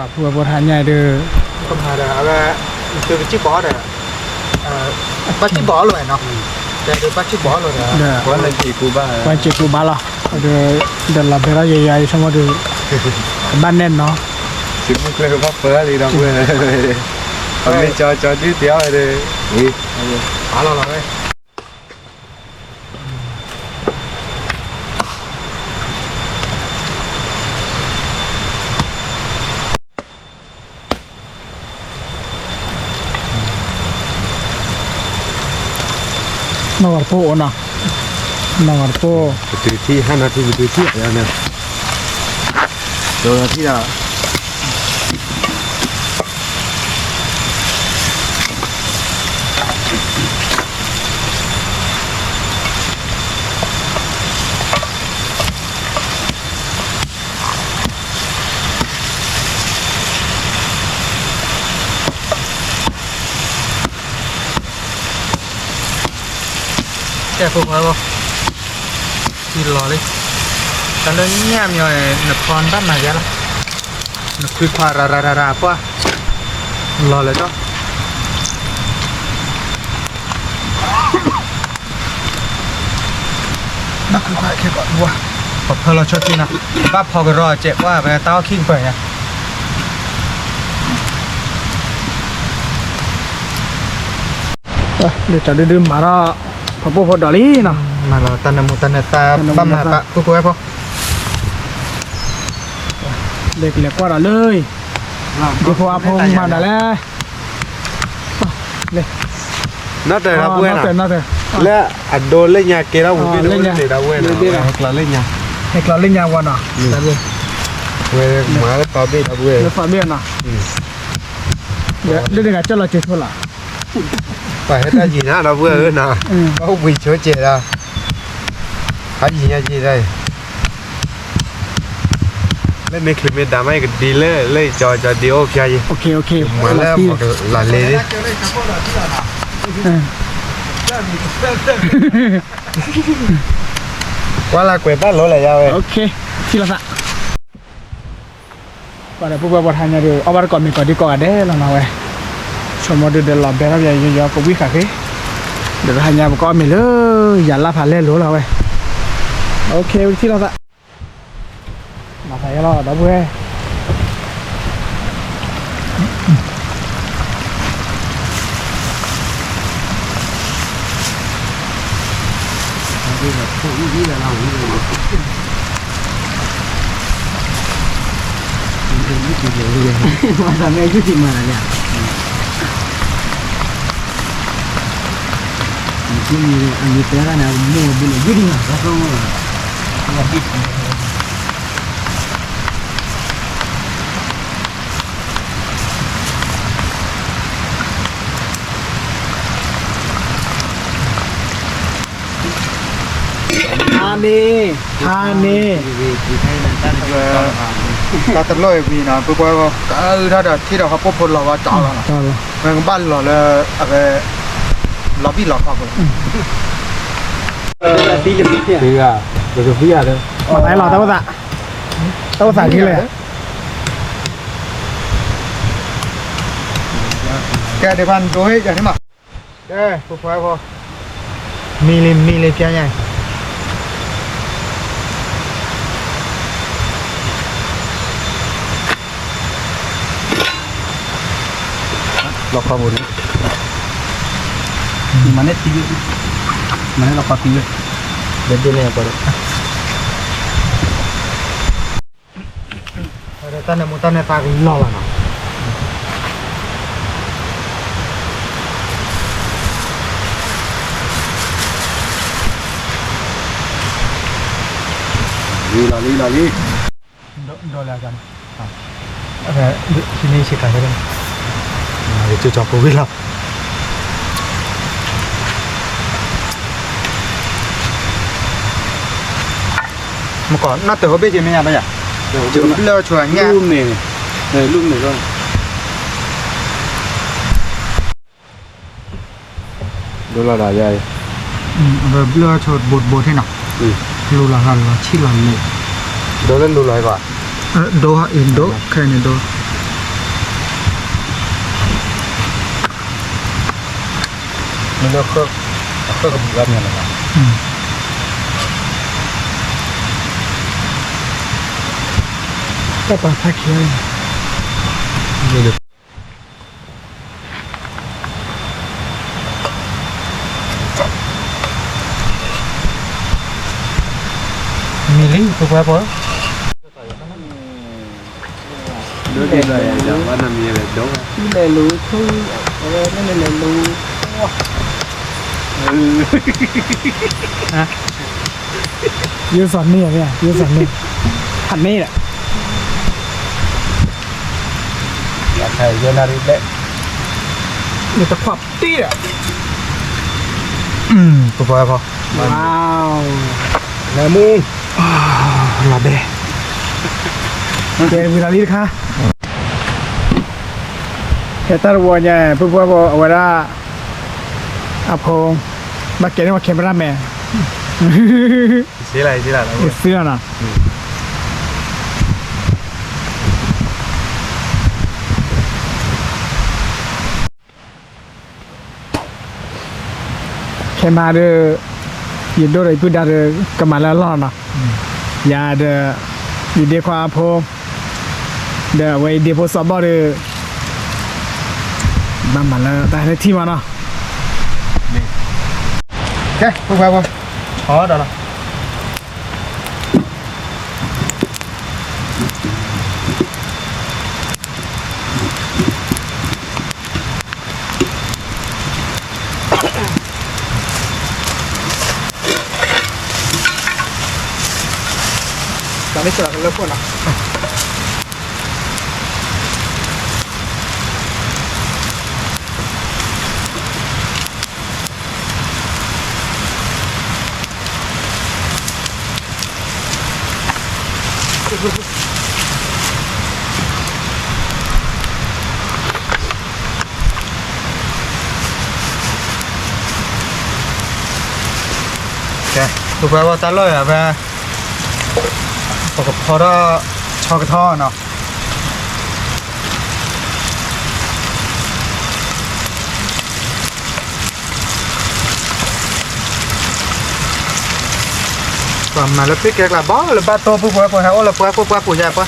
ว่าเพื่อบ่ทานใหญ่เด้อ Không hề là từ chiếc bó này, bắt chiếc bó rồi nó, để được bắt chiếc bó rồi đó. เด้อ Quán là chị của bà วันเจ็ดกูบาล่ะเด้อเดี๋ยวเราไปแล้วใหญ่ๆสมมติบ้านแน่นเนาะ Chị muốn lên bắt phở đi đâu quên rồi Hôm nay cho tí téo rồi đi Ui Bỏ lo rồi. นอร์โปเนาะนอร์โป Từ thi hai nào thì từ thi rồi nè Rồi là thi nào Cái phục rồi không? Thì lò đi. Cái lớn nhảm rồi nực con bắt này ra. Nực quy khoa ra qua. Lò lại cho. Nực quy khoa kia gọi qua. Bọc thơ lo cho chi nào. Bác phò cái rò chạy qua về tao khinh phải nha. เดี๋ยวจะดื่มมาแล้วพอพอดอลี่เนาะ Mà là tanda ta băm hạt bạc cô em không? เล็กเล็กกว่าเราเลยเดี๋ยวพออาพงมาได้แล้วเลย Nó trời là quên น่า à เน่าเถอะ Lẽ à đồ lên nhà kia đâu Một cái đồ lên nhà. để đâu quên Lên đi à nào. Hoặc là lên nhà ให้เราเล่นยาววันเนาะแต่เลย Quên má nó có biết đâu เดี๋ยว quên ฝากเบี้ยเนาะเดี๋ยวเรื่องการเจ้าเราเจ็บทั่วละ Phải hết ra gì nữa đâu quên nè อืม Có quỳ chúa trẻ ra Hết gì nha gì đây Lên mấy clip đám ấy đi lên cho đi ok gì โอเคโอเค Mà ละ là ที่ một là lê đi เออ Quá là quên bắt lỗi là sao โอ vậy เคที่ละสะว่าเดี๋ยวพวกเราบททานยาดูเอาไว้ก่อนมีก่อนดีกว่าเด้เราเนาะเว้ยชมว่าเดี๋ยวเราแบรับยาเยอะๆก็วิ่งขาขึ้นเดี๋ยวทานยาก็มีเลยอย่าละผ่านเล่นรู้เราเว้ยโอเคที่เราสะมาใส่เราดับเว้ย đi là lòng đi rồi mà làm nghe chút gì mà nhỉ anh như thế là nào mua bên này đi mà không là đi Thane ta tập lôi vì nó bữa qua cái đó là khi đó họ bốc phun lò vào chảo rồi mình bán lò là về lò bị lò khóc rồi tí được tí Thì à, được phía à đâu. mà tay lò tao dạ như này cái địa bàn đối hết vậy mà cái bữa qua mì kia nhỉ lò khóc rồi mana tiga mana lepas tiga jadi ni apa ada tanah tak lò là nó lali đó là cái này sini sih kan kan nah itu Jokowi lah mà còn nó từ bên gì mình nhà đó nhỉ chữ lơ chuẩn nha luôn này luôn Đó là đại dài. rồi lơ chuột bột thế nào lù là chi là lù Đó lên đồ lại quả. đô Indo cái này đô Mình nó khớp gặp gần nhà này. cái bà thay kia Mình được. mì lính tôi qua bó Đứa kia là giờ vẫn làm gì vậy đúng không? này lú thôi này là lúยืนสอนนี่เนี่ยยืนสอนนี่หันนี่แหละ Thầy cho nó đi đấy. มันจะขวับเตี้ย tôi qua bó ว้าว Là mu. là bè เจอเวลาลีค่ะเฮตัร์วัวเนี่ยเพื่อว่าเอาไว้ละอาพงมาเก็บมาเคมราแมน Xí lại. เสื้อน่ะเคมาเดอยินโดเลยพูดได้เดอกมาแล้วรอดน่ะยาเดอยินเดียควาอาพงเดอไว้เดียโพสอบอเดอบ้านมาแล้วแต่ในที่มาเนาะ cái tôi qua bó khó đó là Tao biết là cái lớp của nó. ok tôi qua bó ta lôi à về có cái phó đó cho cái thò nào còn mà nó biết cái là bó là ba tô bố bố hay là bố nhà bố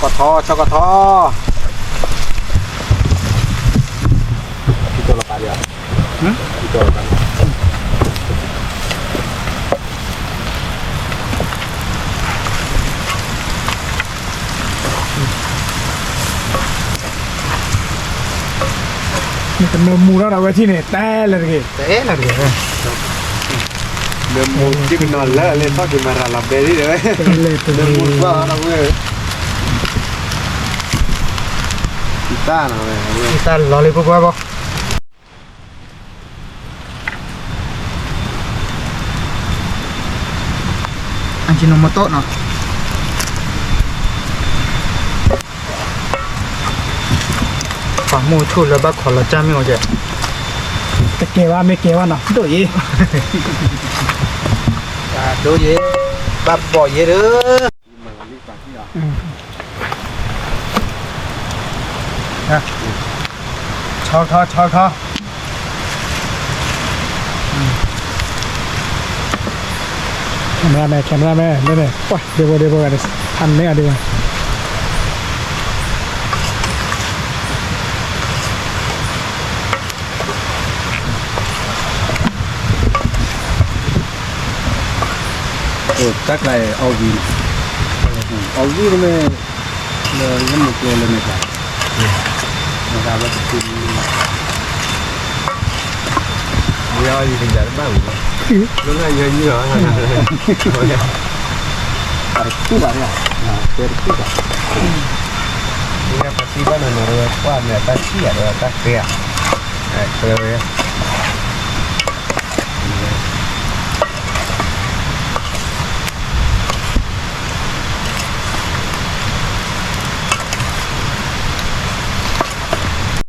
กทชกทที่ตัวละปาเดียวที่ตัวละปานี่เป็นเนื้อมูแล้วเราไว้ที่เนี่ยแต่เลยกี่ แต่เอ๊ะอะไรเนี่ย เดิมมูจิ้มนอนแล้วเลยต้องกินมาราลับเบรี่เลย เป็นเลยตัว เดิม นี้ มูว่าเราเว้ยกีตาร์นะเว้ย ที่ตาลอลิปุ๊บปุ๊บอันจิโนโมโตะเนาะฝั่งมูชูแล้วบ้าขอละจ้าไม่เอาเจ๊ แต่เกว่าไม่เกว่าเนาะตัวอี ดูเย่บ้าบ่อยเย่เด้อชอทอ แคมราแม่เนี่ยว้าเดี๋ยวกันทันไหมอ่ะเดี๋ยว chắc là ao gì này là nó một rồi lên này cả người ta bắt tìm do gì thì giờ nó bảo nó là như hả cứ bảo này cứ bảo nhưng mà khi bắt đầu nó qua này ta chỉ ở ta kẹt rồi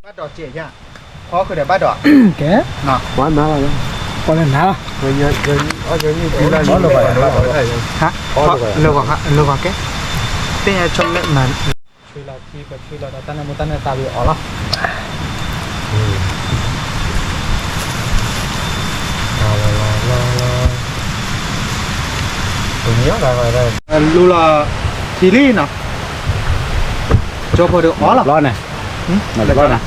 bắt đỏ chị nhá khó cứ để bắt đỏ แก nọ quá má rồi พอแล้วนะ rồi nhớ như chú là như vậy hả lừa vào cái tên là trong lệnh mà ช่วยเราที่แบบช่วยเราตั้งแต่มุตั้งแต่ตาบีอ๋อละ tôi nhớ rồi đây lưu là thì ly nọ cho vào được ó là lo này mà lo này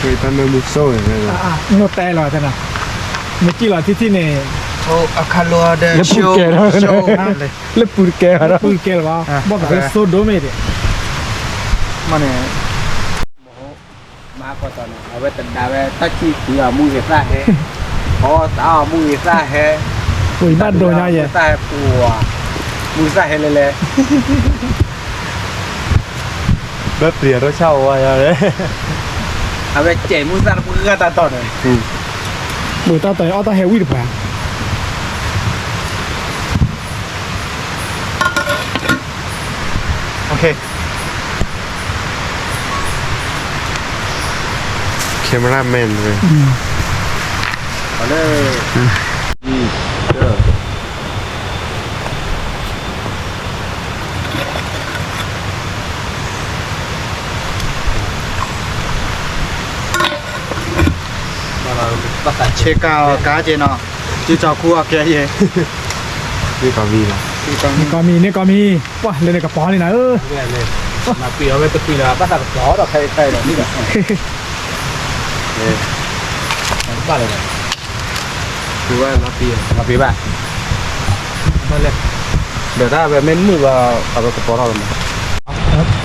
người ta nơi một số này là โนแต่หรอท่านน่ะเมื่อกี้หรอที่เนี่ย ô akalua de show show แล้วปูแกเหรอปูแกหรอบอกกับโซโดเมดิ mà này má có tao này ở bên tỉnh đà về tắc chi thì ở mua việc ra hết có tao mua việc ra hết ปุยบ้านโดนยังไง ta của mua ra hết lên lên bếp tiền nó sâu rồi đấy à về chảy mua ra mua ra ta tao này ปุยตาต่อยอ้อตาเฮวี่หรือเปล่า ok cameraman rồi ở đây bắt cả chế cao cá chế nó chứ cho cua kia gì đi còn gì nào นี่ก็มีว้าเลยในกระป๋องนี่นะlên lên mà pìa với tôi pìa là bắt đầu gió rồi thay rồi đi rồi ba này chú ơi nó tiền mà pìa bạn lên để ta về men mù vào ở cái phố rồi mà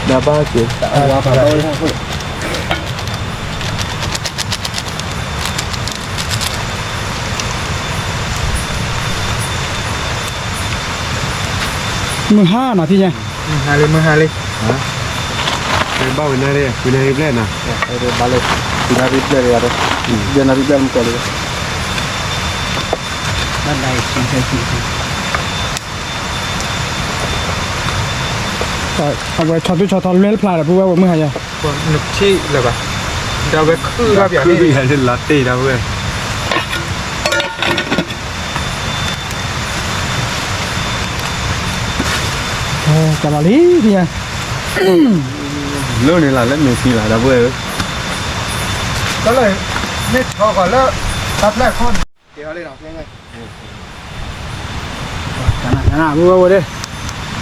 đã ba triệu vào vào đây thôi มือห้านาทีไง hai lên hai lên cái bao bên này lên à đây đây ba lên thì nó rít lên rồi giờ nó rít lên một cái bên này xin thay chị เอาไว้ช็อตด้วยช็อตทอนเล่นพลาดแบบว่ามือหายใจ còn lực chi là bà đâu về khư ra biển cứ bị đi hay là tì đâu vậy โอ้จับมาลีทีไง lúc này là lên Messi là đâu vậy ก็เลยนี่พอก่อนแล้วตัดแรกข้อนเดี๋ยวเลยเนาะยังไง นะมือว่าเด้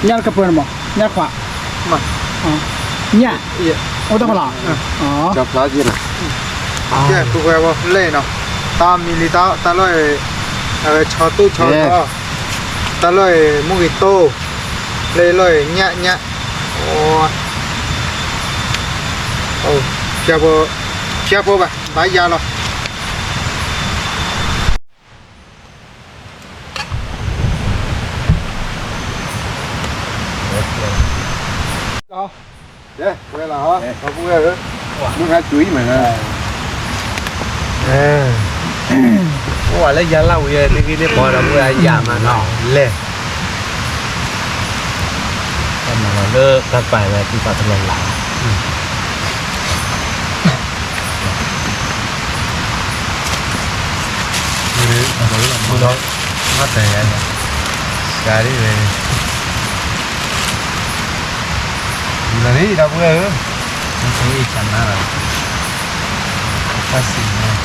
ยัดกระเพื่อนบ่ยัดขวา มา อ๋อเนี่ยโอ้ตะพลาอ๋อ Đập lá gì này? แค่กูแค่ว่าเล่นเนาะตามมิลิตาตาเลยชอตู้ชอต่อตาเลยมุกิโตเลยเนี่ยโอ้เชียบบ่บายาเนาะ Đấy, quay là hả? Có cũng nghe nữa. Muốn hai chuối mà nè. Ủa lấy giá lâu vậy, đi cái bò đâu mua giá mà nó lẹ. Cái mà nó đỡ các bài là chỉ phải lần lại. Đó, nó tệ anh. Cái đi về. Là đi đâu cũng nghe nữa. Nó thấy chẳng nào là phát sinh này.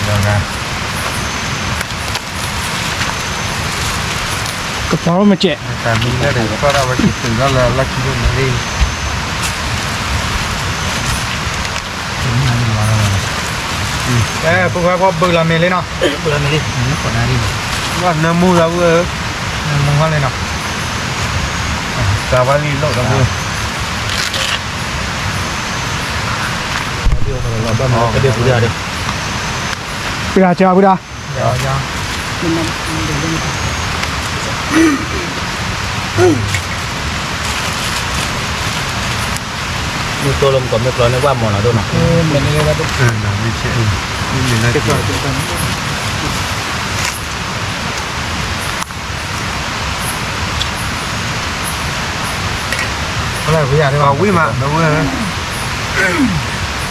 Rồi ra. กระเป๋ามาเจ๊ Cả mình ra để có đâu mà chỉ từng đó là lắc luôn nó đi. Ê, bữa qua bữa làm mì lên nào. Bữa nay đi, nó còn ai đi. Nó nơ mu đâu vừa. Mùng hoa lên nào. Cả ba đi lộ đâu vừa. Cái điều bây giờ đi. ไปดาเจ้าไปดา Dạ. Như tôi lông còn nước lớn nó qua mòn ở đâu nào. Mình lên là đúng. Là đi chạy. Mình lên Tiếp chạy. rồi. Có là bây giờ đi Có vào quý mà đâu vừa.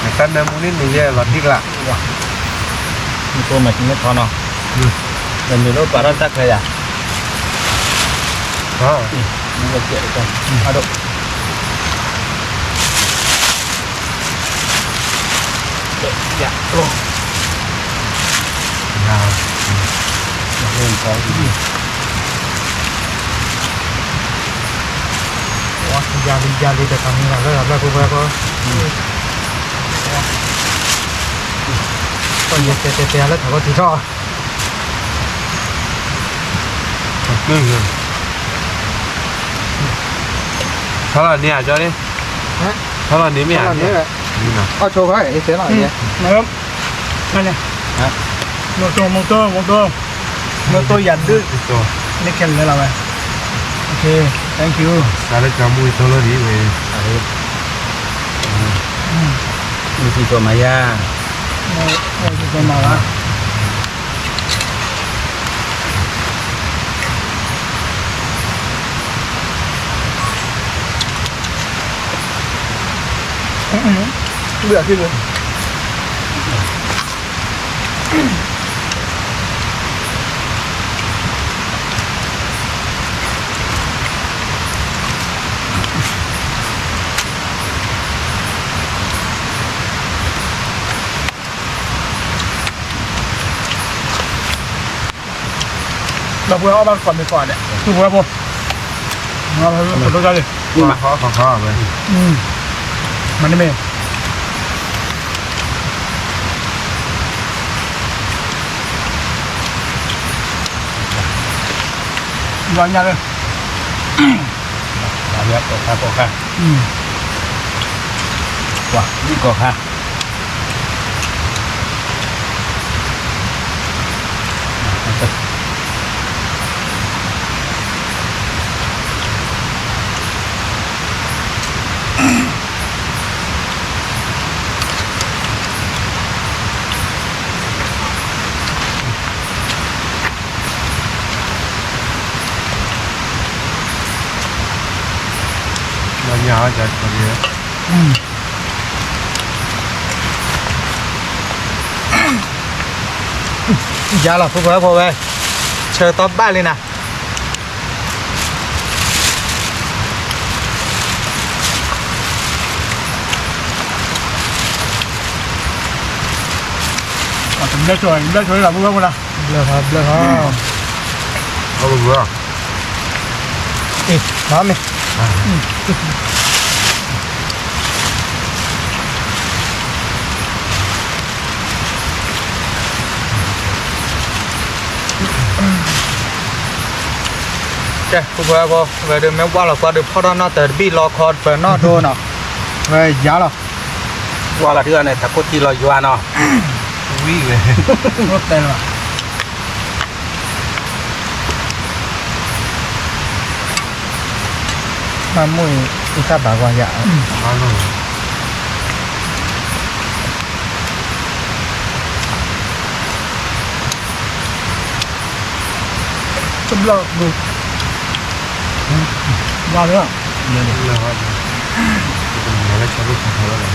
Người ta nơ mu nên mình là đi lại. Như tôi mà chỉ biết thôi nào. Lần nữa nó quả nó tắc hay à? Đó. Nó là chuyện con. À đâu. Dạ, luôn. Nào. Lên có cái gì? Gia đi được thằng nào đó là cô bé có. Còn nhiệt tè là thằng có tí cho. Cứ rồi. Thôi là nè cho đi. Hả? Thôi là nếm mẹ. Thôi là nếm vậy. Đi nào. Cho cái thế nào vậy? Nấmนั่นเนี่ย Hả? โมโตโมโตโมโตโมโตยันดื้อ Rồi. นี่แค่เลยเราไงโอเค thank you Sao đấy cho mùi tôi đi về. À đi. Như thì cho mày ra. โอ้จะมาวะ เบื่อที่เลย เราพูดเอาบ้างก่อนไปก่อนเนี่ยคือว่าผมเราไปดูกันเลย Nhưng mà khó vậy. มันไม่ ร้อนยาเลย Là biết có khá. Quả, đi có khá. Nó nhỏ chặt còn gì. Dạ là phúc phúc về. Chờ top 3 lên nào. ผมได้ช่วยหลับมือมั้งนะเลิกครับ เอาไปเบื่อ อีน้ำนี่เจ้าผู้ว่าบอกว่าเดี๋ยวแม่ว่าเราก็เดี๋ยวพ่อเราหน้าแต่บีรอคอร์ดเปิดหน้าโดนเนาะไปยาหรอ ว่าละเทื่อเนี่ยตะกุที่เราอยู่อ่ะเนาะวิ่งเลย รถเต็มอ่ะ มามุ่ยอีกาบากว่ายา มาเลย จุ่มเลิกดูว่าเลยอ่ะ เลยว่าเราได้ใช้ลูกของเขาแล้วเหรอ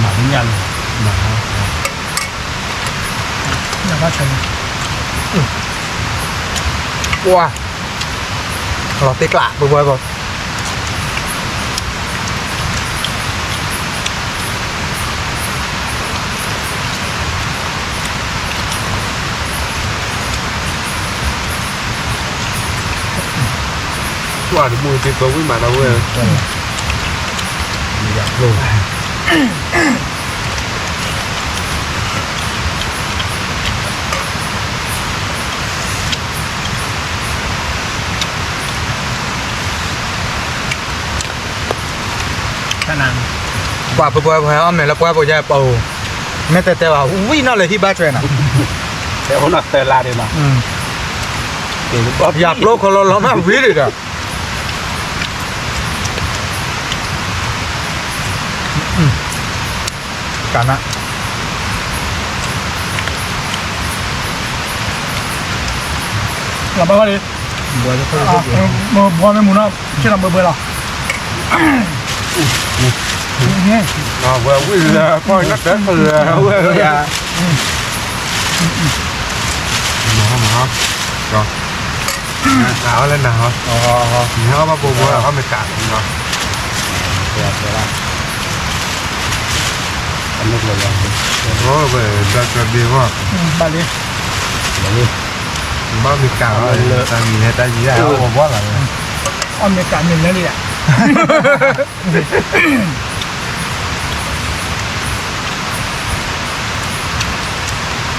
หมายัน มา อย่ามาใช้ ว้าเราติกละผู้ว่าบอก ว่าดูมือติดตัววิ่งมาแล้วเว้ย อยากรู้ ขนาด กว่าผู้ว่าพอเอาแม่แล้วกว่าผู้ใหญ่เป่าแม้แต่ว่าอุ้ยน่าเลยที่บ้านช่วยนะ แต่คนนักเตะลาเดียวนะเดี๋ยวก็ อยากโลกคนเรามากวิริกอะกันนะ หลับไปว่าดิ บัวจะเพิ่ม มือพอไม่หมุนอ่ะเชื่อเราเบื่อหรอเนี่ย มาเว้ยวิ่งเลยก็นักเตะเสือเว้ยอย่ามาก็หนาวแล้วหนาว อ๋อ นี่เขามาปูบัวเขาไม่กล้าเนาะ เดี๋ยวละอันนี้เลยยัง โอ้เว้ยจะดีว่า บาลี เดี๋ยวนี้ บ้ามีกล้าเลยตามีให้ตาดีได้ ผมว่าอะไร อ้อมเมกาหนึ่งนั่นแหละ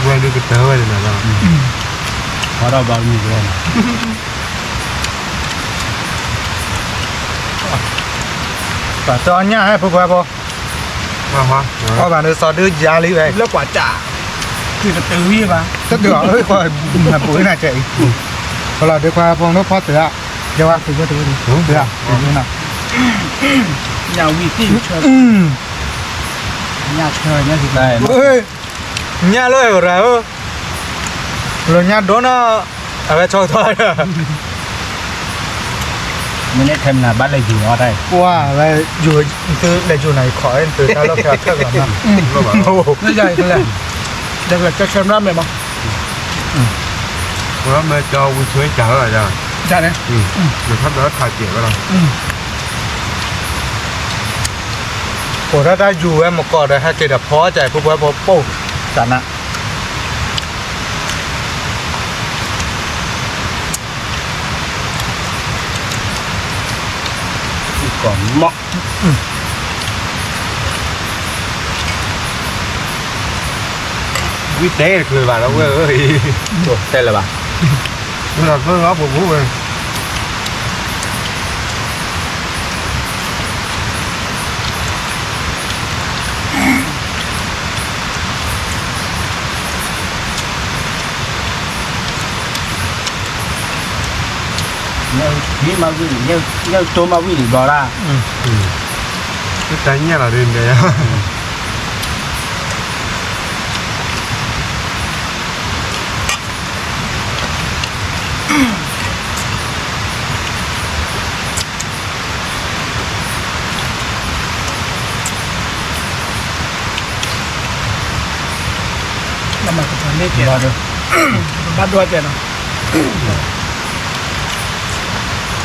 เว้ยดูกระเต๋อเลยนะเรา เพราะเราบางมีเลย แต่ตอนนี้ให้ผู้ว่าบอก มาฮะ เพราะว่าเราสอนดื้อยาลีไป แล้วกว่าจ่าคือกระตือวี่ปะ ก็เดือดเฮ้ยคอยปุ๋ยน่าจะอีกพอเราเดี๋ยวความพงนู้พอเสือเดี๋ยวว่าเสือเสือนี่นะ ยาววีที่เชิญยาเชิญนะสิ ได้ เฮ้ยเนี่ยเลยเหรอเราเนี่ยโดนอ่ะอะไรชอบทอด ไม่ได้ทำนาบ้านเลยอยู่อะไร ว่าอะไรอยู่คืออะไรอยู่ไหนขอให้ตื่นแล้วเราแค่เท่ากันนะโอ้โห นี่ใหญ่เลยเด็กๆจะเชิญรับเลยมั้ง เพราะมันจะวิ่งช่วยจ๋าอะไรจ้ะ จ่าเนี่ย เดี๋ยวถ้าเดินถ่ายเตี๋ยวก็ได้ โอ้ถ้าได้อยู่แอมก่อนได้ให้เกิดพอใจผู้ว่าพอปุ๊บจันนะ ก่อนเหมาะ วิ่งเตะคือว่าแล้วเว้ย เต้นเลยป่ะ เราก็รับผมพูดเลย เนี่ยพี่มาวิ่งเนี่ยโจมาวิ่งรอละ cái trái nhẹ là đến đấy น้ำมันกระชันนี่เกี่ยวบ้านด้วยเกี่ยวนะ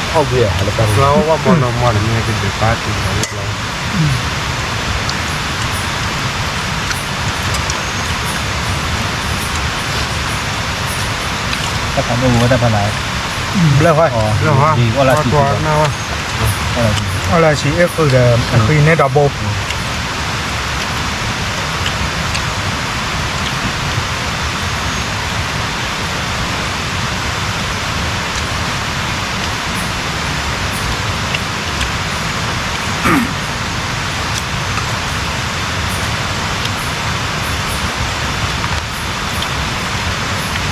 เข้าเบียร์อะไรกัน เราว่าบอลเราหมดเนี่ยเป็นเด็กปาร์ตี้เรา ถ้าทำดูว่าจะเป็นไร เลิกไว้ อ๋อ เลิกฮะ ดีว่าละสิ ตัวน่าวะ อะไร อะไรสิเอฟคือเดิมคือในดับเบิล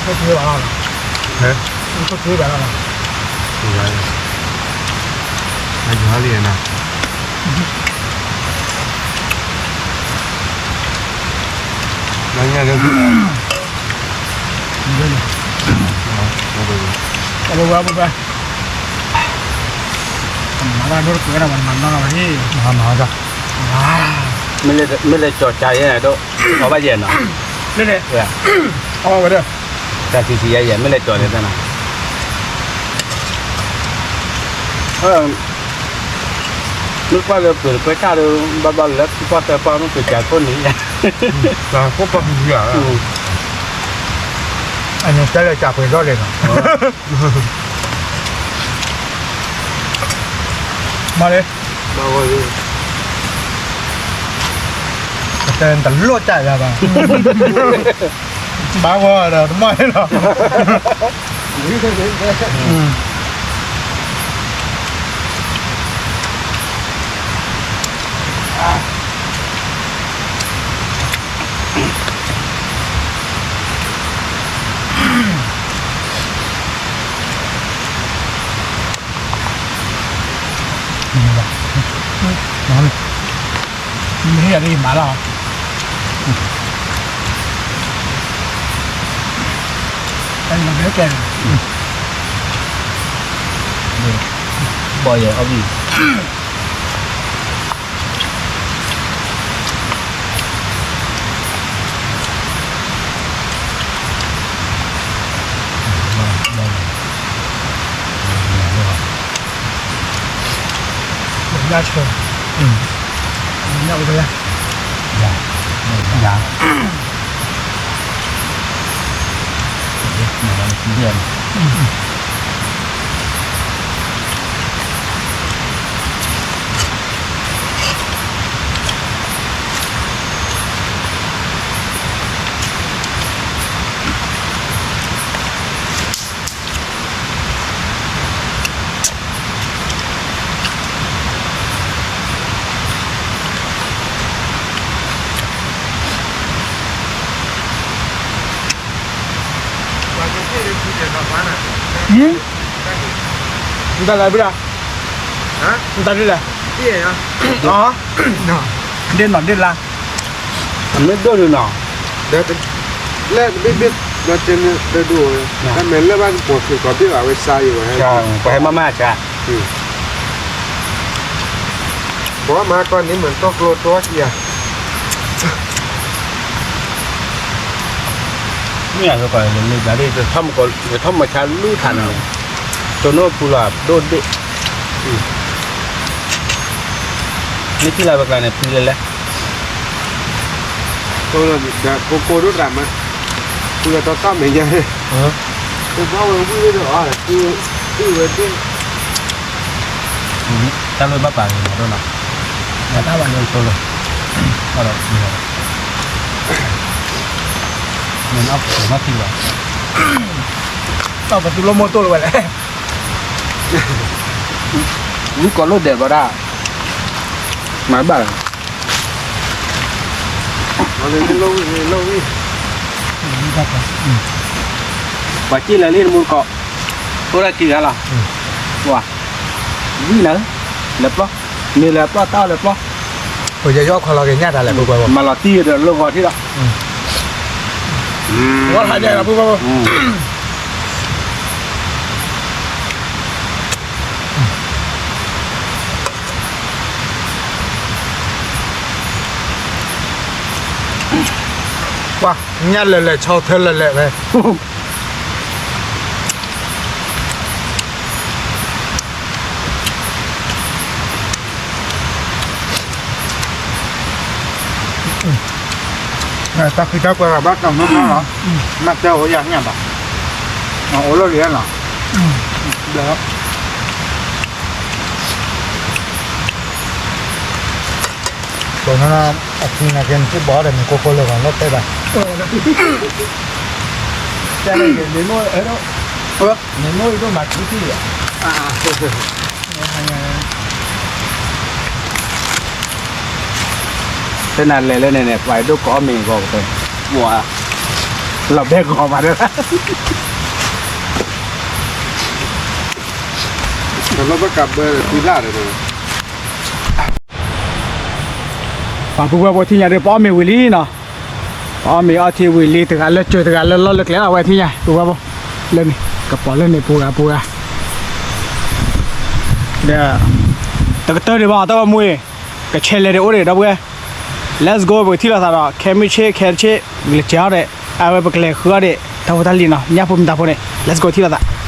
ก็คือแบบนั้น ฮะ ก็คือแบบนั้น ถูกไหมอายุเท่าไหร่นะนั่นไงก็คือ มาดู เอาไปว่าไปมาได้ด้วยกันมันน่ารักที่ มาจ้ะ ไม่เลยจดใจเนี่ยดูเขาไปเย็นเนาะ นี่เนี่ย เพื่อ เอาไปเด้อ แต่ทีเย็นไม่เลยจดเลยนะนึกว่าเราเปิดไปข้าวเราบ้าๆแล้วที่พ่อแต่พ่อต้องเปิดจากคนนี้ แต่ก็ปะมีอย่าง อันนี้จะเลยจับไปรอดเลยเนาะมาเลย มาว่าดิ เดินแต่รถใจแล้วบ้างบ้าว่าเด้อไม่หรอกมาเลย มีให้อะไรมาแล้ว อันนี้มันเยอะเกิน บ่อยเอาดียาเชิญยาไปเลย ยาเดือน你带来不是？ฮะ 你带这来？ พี่เนาะ 啊，电脑电啦。 มันไม่ด้วยหรอ เดี๋ยวแล้วบิ๊กเราจะได้ดูถ้าเหม็นแล้วบ้านปวดคือก่อนพี่เอาไว้ใส่ไว้ให้ ใช่ไปให้มาจ้ะ บอกว่ามาก่อนนี้เหมือนต้องโกรธตัวเกียร์ เนี่ยก็ไปเลยแบบนี้จะทำก็จะทำมาชาลู่ทันเลยตัวโน้ตปูหลาบโดดดินี่ที่เราประกันเนี่ยปีเลยแหละ ตัวเราจะโกรธรำอ่ะคือตัวต้อมอย่างเงี้ยคือพ่อเราพูดได้หรอคือเวที ตามเลยบ้าป่าเลยโดนหรอแต่ถ้าวันเดียวตัวเลยก็เราดีเลยเหมือนเอาผมมาทิ้งไว้ เอาประตูลมโมโต้เลยแหละ นี่ก่อนรถเด็ดบ่ได้หมายบ้า เราเลยลงนี่ ว่าจีละเล่นมูลเกาะตัวละกี่กันล่ะว่านี่นะเล็บล้อมีเล็บล้อเต้าเล็บล้อ ผมจะยกของเราอย่างเงี้ยแต่แหละพวกเรา มาละตีเดี๋ยวลงก่อนที่ละ ว่าถ่ายใหญ่ละพูดว่า ว้าเงี้ยเลยชอบเธอเลยไปแต่คือเจ้าก็แบบบ้านเก่าน้องเหรอนักเจ้าอย่างเงี้ยแบบ อ๋อโอ้เราเรียนเหรอ แล้วตอนนั้นอาทิตย์นั้นที่บอกเลยมันโกโก้เลยก่อนรถไปบ้าง แต่ในเดี๋ยวนู้นเออในนู้นก็มาที่ที่อ่าเป็นอะไรเลยเนี่ยไปดูก็มีก็ไปหัวเราแบกออกมาด้วย แต่เราต้องกลับเบอร์ทีล่าเลย ฝั่งพวกเราที่เนี่ยเดี๋ยวป้อมีวิลลี่เนาะป้อมีเอาที่วิลลี่ถึงกันแล้วเจอถึงกันแล้วเลิกแล้วเอาไว้ที่เนี่ยพวกเราเล่นนี่กระป๋องเล่นในปูกาเดี๋ยวตะกเตอร์เดี๋ยวบอกตัวมวยกระเชลเลยเดี๋ยวโอ้ยดับเบ้ let's go ไปที่เราทำอ่ะแค่ไม่เช่แค่เช่เลี้ยงเจ้าเด็กเอาไปไปเลี้ยงขัวเด็กทำอะไรลีเนาะเนี่ยผมทำพวกนี้ let's go ที่เราทำ